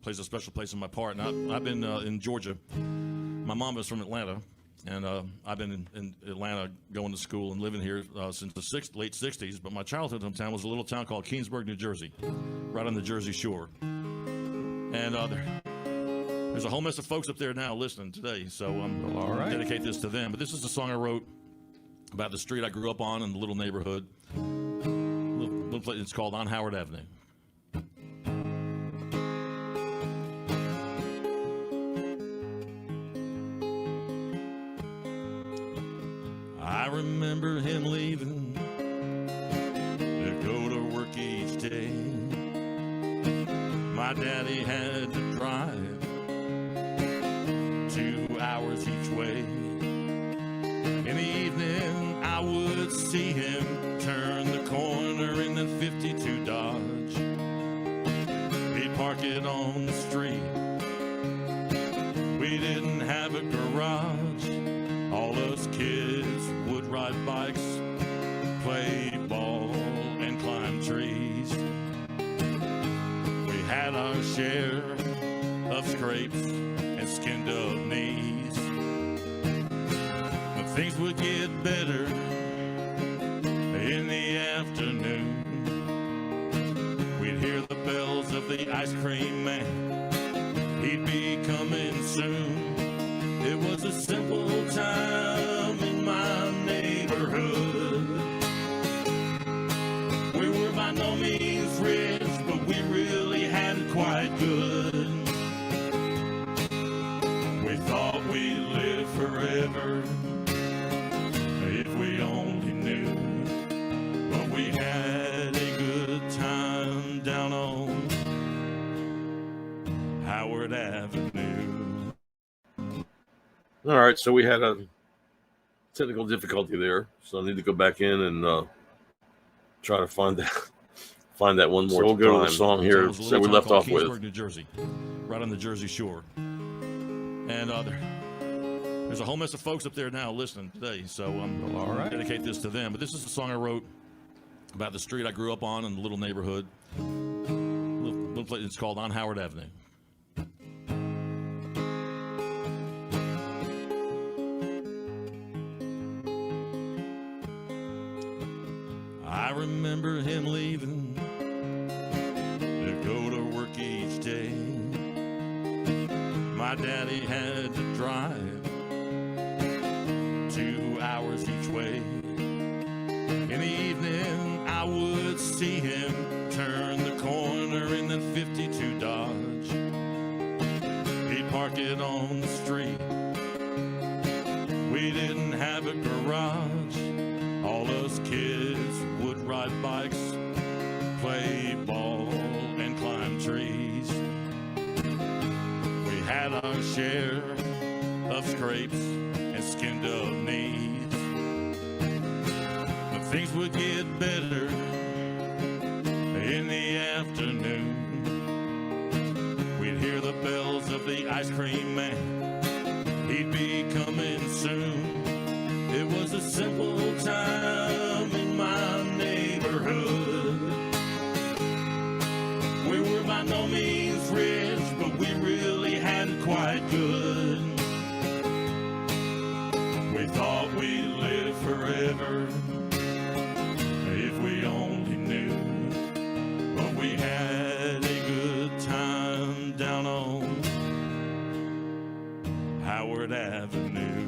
plays a special place in my heart. And I've been in Georgia. My mom is from Atlanta. And I've been in Atlanta going to school and living here since the late 60s. But my childhood hometown was a little town called Keansburg, New Jersey, right on the Jersey Shore. And there's a whole mess of folks up there now listening today. So I'm going to dedicate this to them. But this is a song I wrote about the street I grew up on in the little neighborhood. It's called On Howard Avenue. I remember him leaving to go to work each day. My daddy had to drive 2 hours each way. In the evening, I would see him turn the corner in the 52 Dodge. He'd park it on the street. We didn't have a garage. All us kids would ride bikes, play ball, and climb trees. We had our share of scrapes and skinned up knees. When things would get better in the afternoon, we'd hear the bells of the ice cream man. He'd be coming soon. It was a simple time in my neighborhood. We were by All right, so we had a technical difficulty there, so I need to go back in and try to find that one more. So we'll go to the song here that we left off with. New Jersey, right on the Jersey Shore, and there's a whole mess of folks up there now listening today. So I'm all right. Dedicate this to them. But this is a song I wrote about the street I grew up on in the little neighborhood. Little place. It's called On Howard Avenue. I remember him leaving to go to work each day. My daddy had to drive 2 hours each way. In the evening, I would see him turn the corner in the 52 Dodge. He'd park it on the street. We didn't have a garage. All us kids would ride bikes, play ball, and climb trees. We had our share of scrapes and skinned up knees. But things would get better in the afternoon. We'd hear the bells of the ice cream man. He'd be coming soon. It was a simple time in my neighborhood. We were by no means rich, but we really had it quite good. We thought we'd live forever if we only knew. But we had a good time down on Howard Avenue.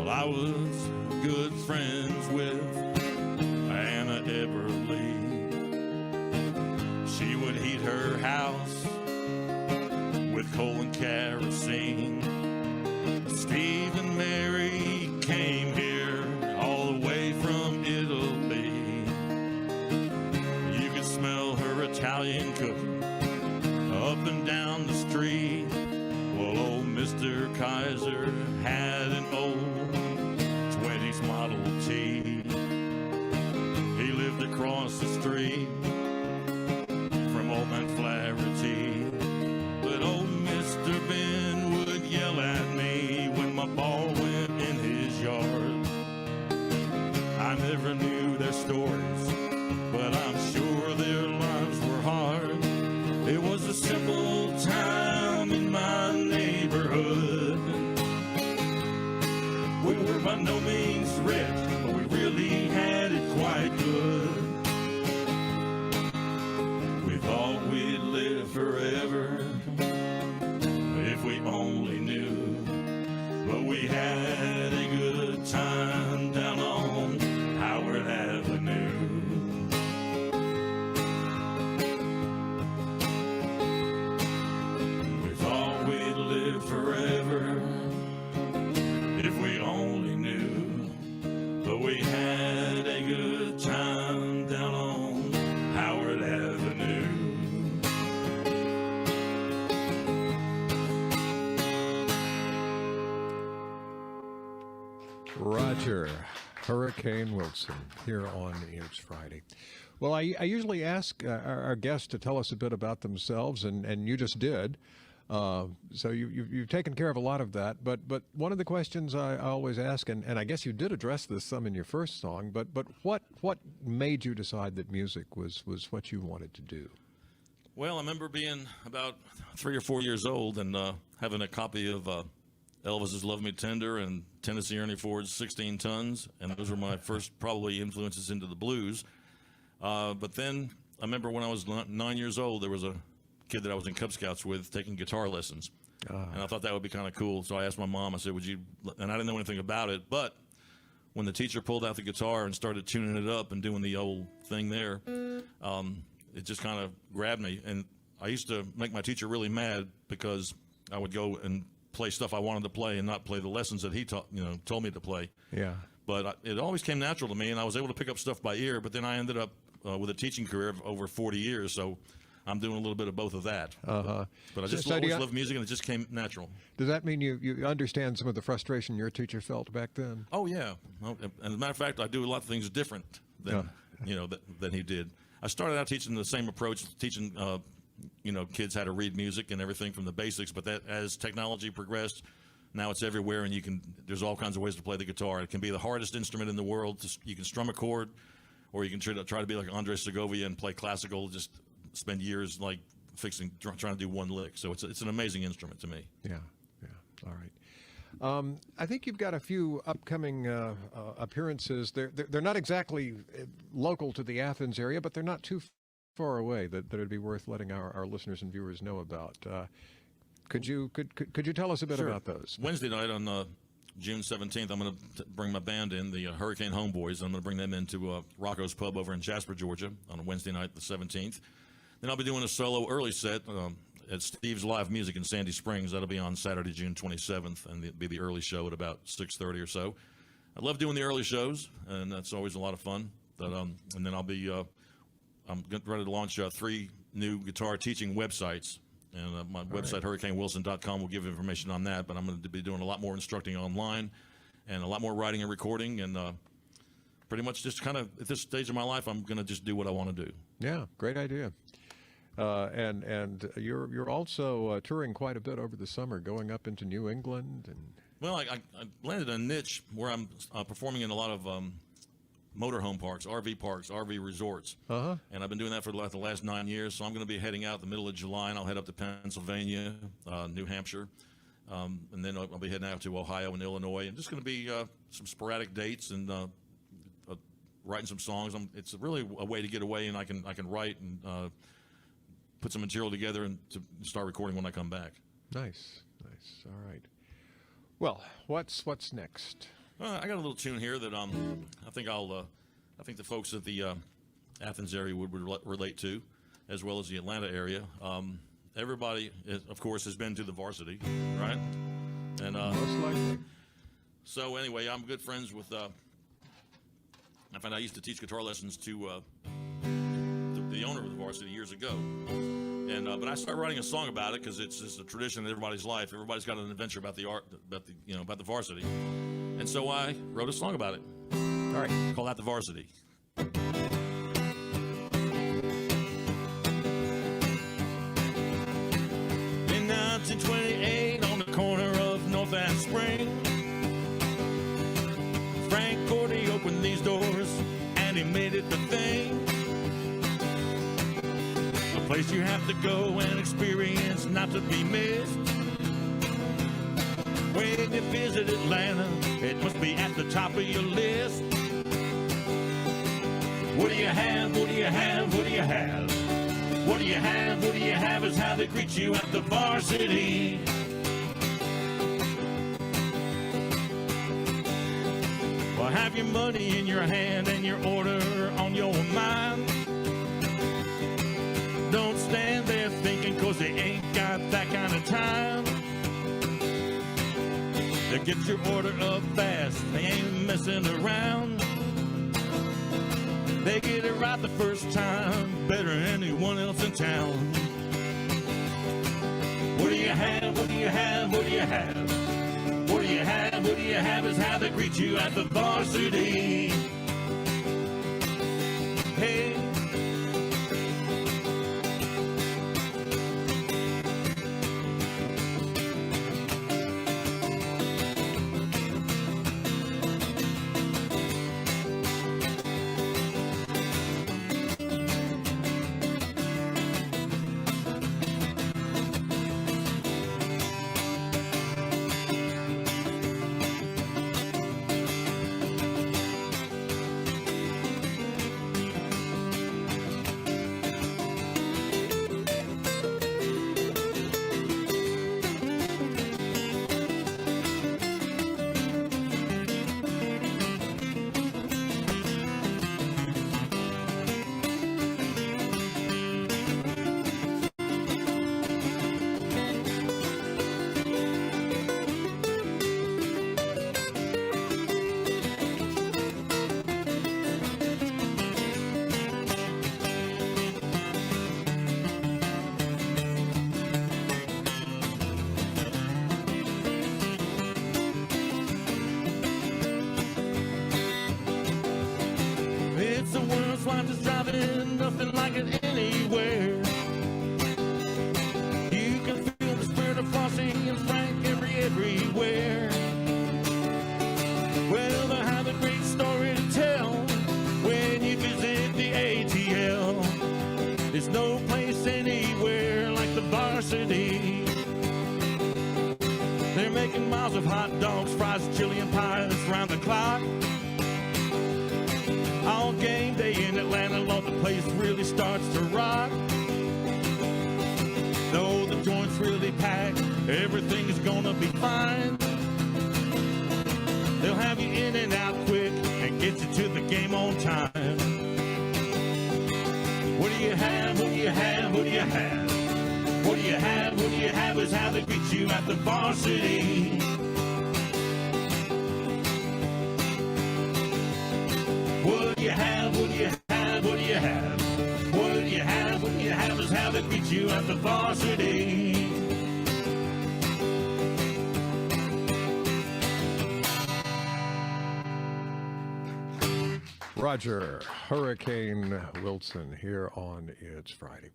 I was good friends with Anna Everly. She would heat her house with coal and kerosene. Steve and Mary came here all the way from Italy. You could smell her Italian cooking up and down the street. Well, old Mr. Kaiser had an old 20s Model T. He lived across the street from old man Flaherty. But old Mr. Ben would yell at me when my ball went in his yard. I never knew their stories, but I'm sure their lives were hard. It was a simple time in my neighborhood. We were by no means rich, but we really had it quite good. We thought we'd live forever if we only knew. But we had a good time down on Howard Avenue. We thought we'd live forever if we only knew. But we had a good time down on Howard Avenue. Roger Hurricane Wilson here on It's Friday. Well, I usually ask our guests to tell us a bit about themselves, and you just did. So you've taken care of a lot of that. But one of the questions I always ask, and I guess you did address this some in your first song, but what made you decide that music was what you wanted to do? Well, I remember being about 3 or 4 years old and having a copy of Elvis's Love Me Tender and Tennessee Ernie Ford's 16 Tons, and those were my first probably influences into the blues. But then I remember when I was 9 years old, there was a kid that I was in Cub Scouts with taking guitar lessons. And I thought that would be kind of cool. So I asked my mom, I said, would you, and I didn't know anything about it, but when the teacher pulled out the guitar and started tuning it up and doing the old thing there, it just kind of grabbed me. And I used to make my teacher really mad because I would go and play stuff I wanted to play and not play the lessons that he taught, told me to play. Yeah. But it always came natural to me, and I was able to pick up stuff by ear. But then I ended up with a teaching career of over 40 years, so I'm doing a little bit of both of that. But I just always loved music, and it just came natural. Does that mean you understand some of the frustration your teacher felt back then? Oh, yeah. Well, and as a matter of fact, I do a lot of things different than, than he did. I started out teaching the same approach, teaching, kids how to read music and everything from the basics. But that as technology progressed, now it's everywhere, and there's all kinds of ways to play the guitar. It can be the hardest instrument in the world. You can strum a chord, or you can try to be like Andres Segovia and play classical, just spend years like trying to do one lick. So it's an amazing instrument to me. Yeah. All right. I think you've got a few upcoming appearances. They're not exactly local to the Athens area, but they're not too far away that it'd be worth letting our listeners and viewers know about. Could you tell us a bit about those? Wednesday night on June 17th, I'm going to bring my band in, the Hurricane Homeboys. I'm going to bring them into Rocco's Pub over in Jasper, Georgia, on Wednesday night, the 17th. Then I'll be doing a solo early set at Steve's Live Music in Sandy Springs. That'll be on Saturday, June 27th, and it'll be the early show at about 6:30 or so. I love doing the early shows, and that's always a lot of fun. And then I'll be I'm ready to launch 3 new guitar teaching websites. And my website, hurricanewilson.com, will give information on that. But I'm going to be doing a lot more instructing online and a lot more writing and recording. And pretty much just kind of at this stage of my life, I'm going to just do what I want to do. Yeah, great idea. And you're also touring quite a bit over the summer, going up into New England. Well, I landed a niche where I'm performing in a lot of motorhome parks, RV resorts. And I've been doing that for the last 9 years. So I'm going to be heading out the middle of July, and I'll head up to Pennsylvania, New Hampshire. And then I'll be heading out to Ohio and Illinois. And just going to be some sporadic dates and writing some songs. It's really a way to get away, and I can write and put some material together and to start recording when I come back. Nice. All right. Well, what's next? I got a little tune here that I think the folks at the Athens area would relate to, as well as the Atlanta area. Everybody, of course, has been to the Varsity, right? And most likely. So anyway, I'm good friends with. I used to teach guitar lessons to the owner of the Varsity years ago, and but I started writing a song about it because it's just a tradition in everybody's life. Everybody's got an adventure about the Varsity. And so I wrote a song about it. All right. Called Out the Varsity. In 1928, on the corner of North and Spring, Frank Cordy opened these doors, and he made it the thing. A place you have to go and experience, not to be missed. When you visit Atlanta, it must be at the top of your list. What do you have? What do you have? What do you have? What do you have? What do you have is how they greet you at the Varsity. Well, have your money in your hand and your order on your mind. Don't stand there thinking, 'cause they ain't got that kind of time. They get your order up fast, they ain't messing around. They get it right the first time, better than anyone else in town. What do you have, what do you have, what do you have? What do you have, what do you have is how they greet you at the Varsity. Hey. nothing like it anywhere. You can feel the spirit of Flossie and Frank everywhere. Well, they have a great story to tell when you visit the ATL. There's no place anywhere like the varsity. They're making miles of hot dogs, fries, chili, and pies round the clock. All game day in Atlanta, Lord, the place really starts to rock. Though the joint's really packed, everything is gonna be fine. They'll have you in and out quick and get you to the game on time. What do you have? What do you have? What do you have? What do you have? What do you have is how they greet you at the varsity. What do you have? What do you have? What do you have? What do you have? What do you have is how they greet you at the varsity. Roger Hurricane Wilson here on It's Friday.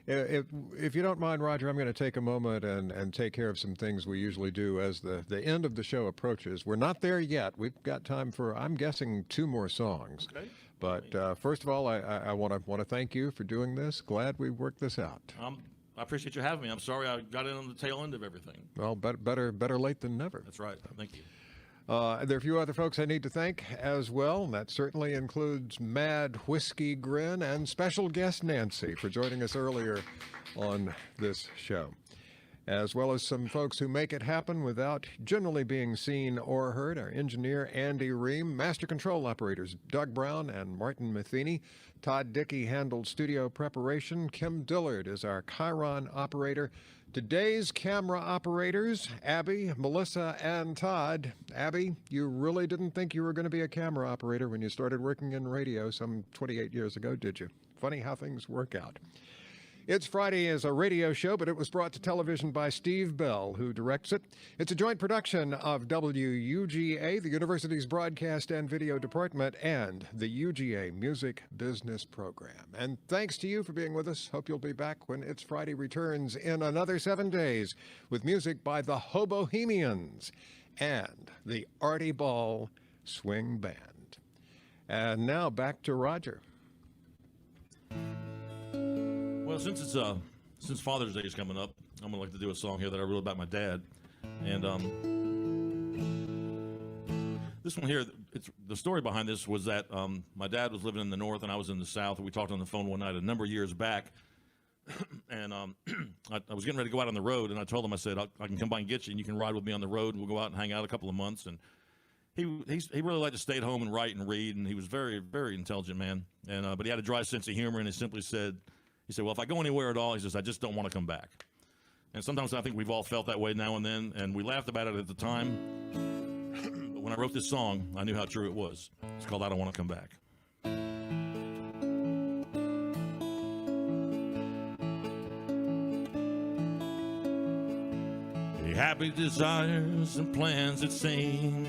If you don't mind, Roger, I'm going to take a moment and take care of some things we usually do as the end of the show approaches. We're not there yet. We've got time for, I'm guessing, 2 more songs. Okay. But first of all, I want to thank you for doing this. Glad we worked this out. I appreciate you having me. I'm sorry I got in on the tail end of everything. Well, better late than never. That's right. Thank you. There are a few other folks I need to thank as well. That certainly includes Mad Whiskey Grin and special guest Nancy for joining us earlier on this show, as well as some folks who make it happen without generally being seen or heard. Our engineer, Andy Ream, master control operators, Doug Brown and Martin Matheny. Todd Dickey handled studio preparation. Kim Dillard is our Chiron operator. Today's camera operators, Abby, Melissa, and Todd. Abby, you really didn't think you were going to be a camera operator when you started working in radio some 28 years ago, did you? Funny how things work out. It's Friday is a radio show, but it was brought to television by Steve Bell, who directs it. It's a joint production of WUGA, the university's broadcast and video department, and the UGA Music Business Program. And thanks to you for being with us. Hope you'll be back when It's Friday returns in another 7 days with music by the Hobohemians and the Artie Ball Swing Band. And now back to Roger. Well, since Father's Day is coming up, I'm gonna like to do a song here that I wrote about my dad, and this one here. It's the story behind this was that my dad was living in the north and I was in the south, and we talked on the phone one night a number of years back, and I was getting ready to go out on the road, and I told him, I said, I can come by and get you, and you can ride with me on the road, and we'll go out and hang out a couple of months. And he really liked to stay at home and write and read, and he was very, very intelligent man, and but he had a dry sense of humor, and he simply said. He said, well, if I go anywhere at all, he says, I just don't want to come back. And sometimes I think we've all felt that way now and then, and we laughed about it at the time. But when I wrote this song, I knew how true it was. It's called I Don't Want to Come Back. Happy desires and plans it seemed,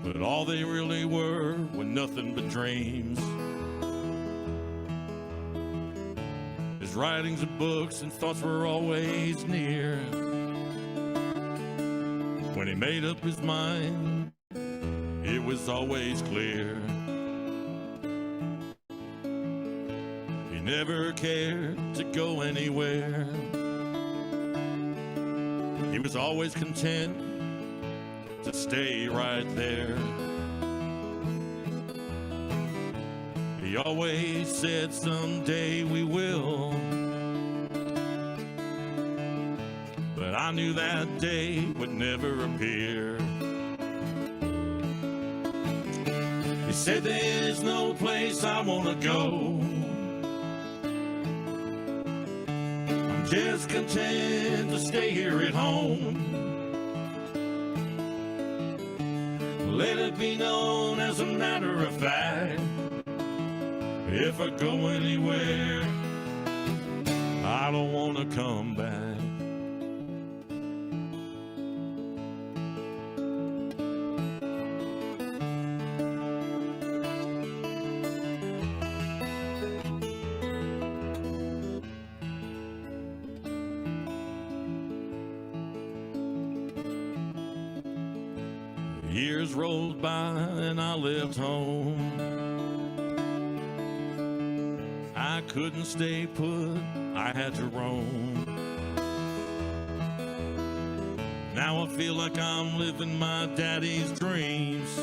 but all they really were nothing but dreams. His writings and books and thoughts were always near. When he made up his mind, it was always clear. He never cared to go anywhere. He was always content to stay right there. He always said someday we will, but I knew that day would never appear. He said there's no place I want to go, I'm just content to stay here at home. Let it be known as a matter of fact, if I go anywhere, I don't want to come back. Years rolled by and I left home. I couldn't stay put, I had to roam. Now I feel like I'm living my daddy's dreams.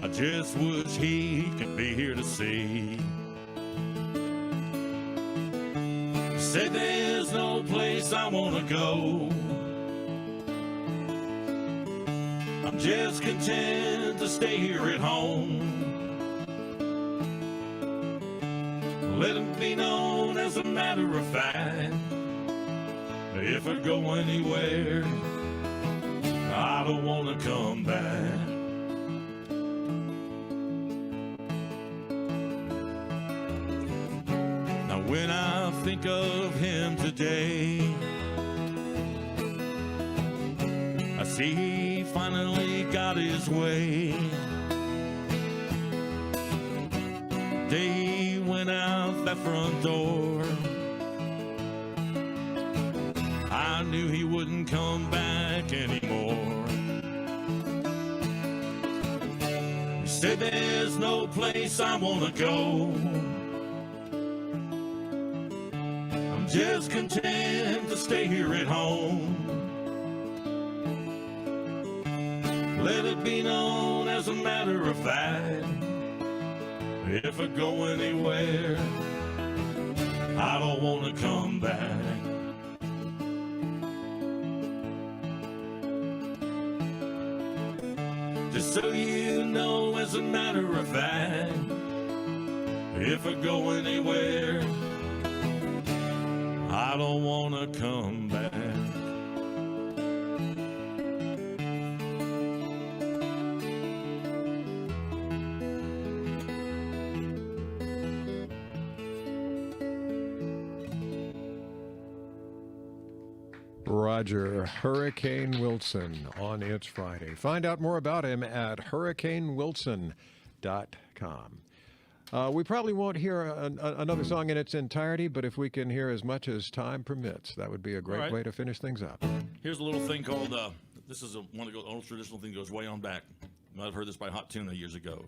I just wish he could be here to see. Say there's no place I wanna go. I'm just content to stay here at home. Let it be known as a matter of fact, if I go anywhere, I don't wanna come back. Now when I think of him today, I see he finally got his way. Day he went out that front door, I knew he wouldn't come back anymore. He said there's no place I wanna go. I'm just content to stay here at home. Let it be known as a matter of fact, if I go anywhere, I don't wanna come back. Just so you know, as a matter of fact, if I go anywhere, I don't wanna come back. Roger Hurricane Wilson on It's Friday. Find out more about him at hurricanewilson.com. We probably won't hear another song in its entirety, but if we can hear as much as time permits, that would be a great way to finish things up. Here's a little thing called, this is one of the old traditional thing, goes way on back. You might have heard this by Hot Tuna years ago.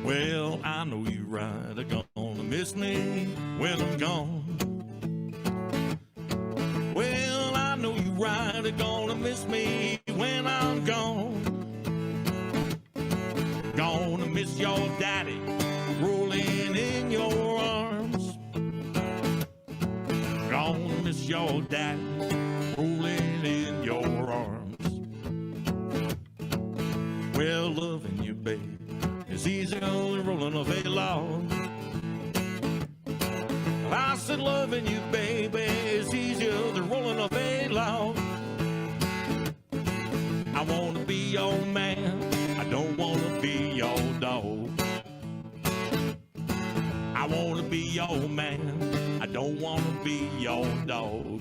Well, I know you right, are gonna miss me when I'm gone. Well, I know you right, are gonna miss me when I'm gone. Gonna miss your daddy rolling in your arms. Gonna miss your daddy rolling in your arms. Well, loving you, baby, it's easier than rolling a veil log. I said loving you, baby, is easier than rolling a veil log. I want to be your man, I don't want to be your dog. I want to be your man, I don't want to be your dog.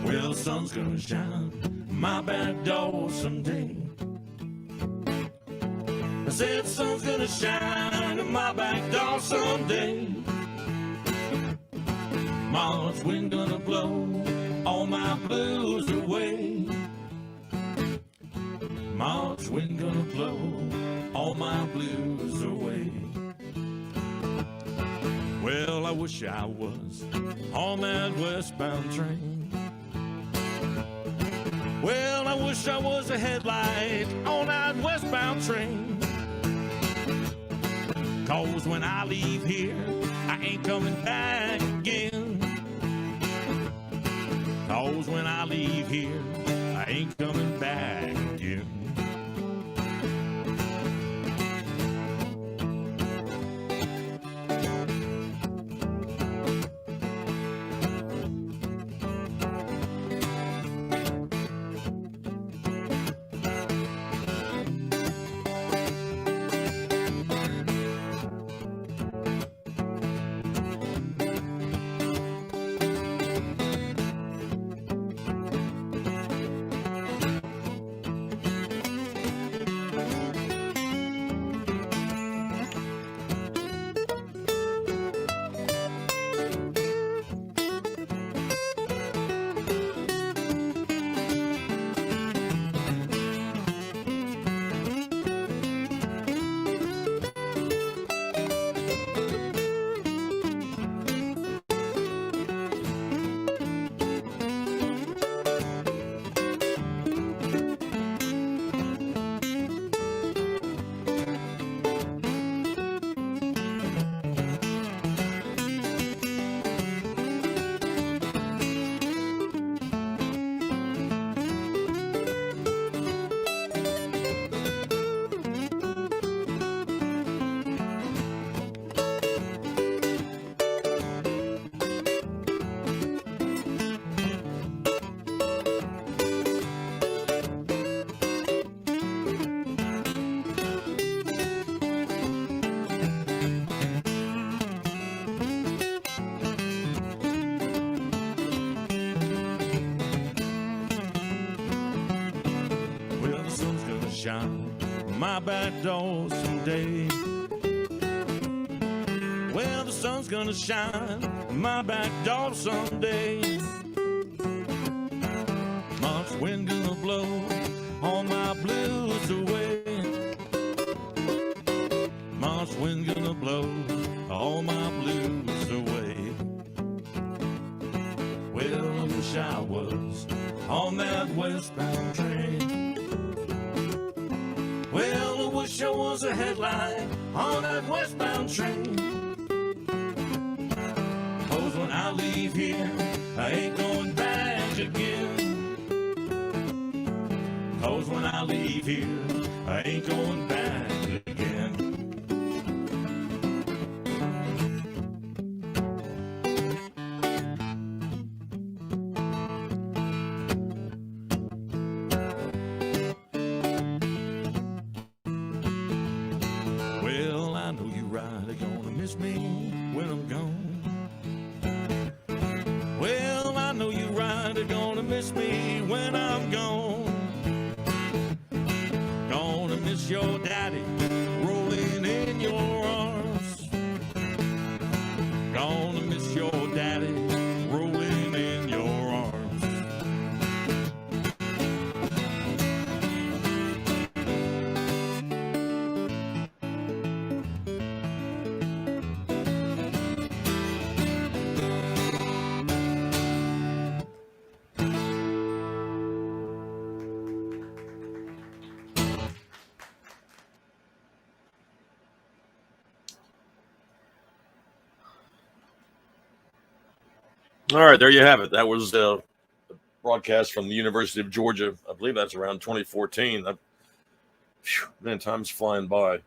Well, the sun's gonna shine my back door someday. I said the sun's gonna shine in my back door someday. March wind gonna blow all my blues away. March wind gonna blow all my blues away. Well, I wish I was on that westbound train. Well, I wish I was a headlight on that westbound train. 'Cause when I leave here, I ain't coming back again. 'Cause when I leave here, I ain't coming back again. Shine my back door someday. Well, the sun's gonna shine my back door someday. March wind gonna blow all my blues away. March wind gonna blow all my blues away. Well, I wish I was on that westbound train. Well, I wish I was a headlight on that westbound train. 'Cause when I leave here, I ain't going back again. 'Cause when I leave here, I ain't going back again. Me when I'm gone. Well, I know you right are gonna miss me when I'm gone. Gonna miss your daddy rolling in your arms. Gonna miss your daddy rolling in your arms. All right, there you have it. That was a broadcast from the University of Georgia. I believe that's around 2014. Man, time's flying by.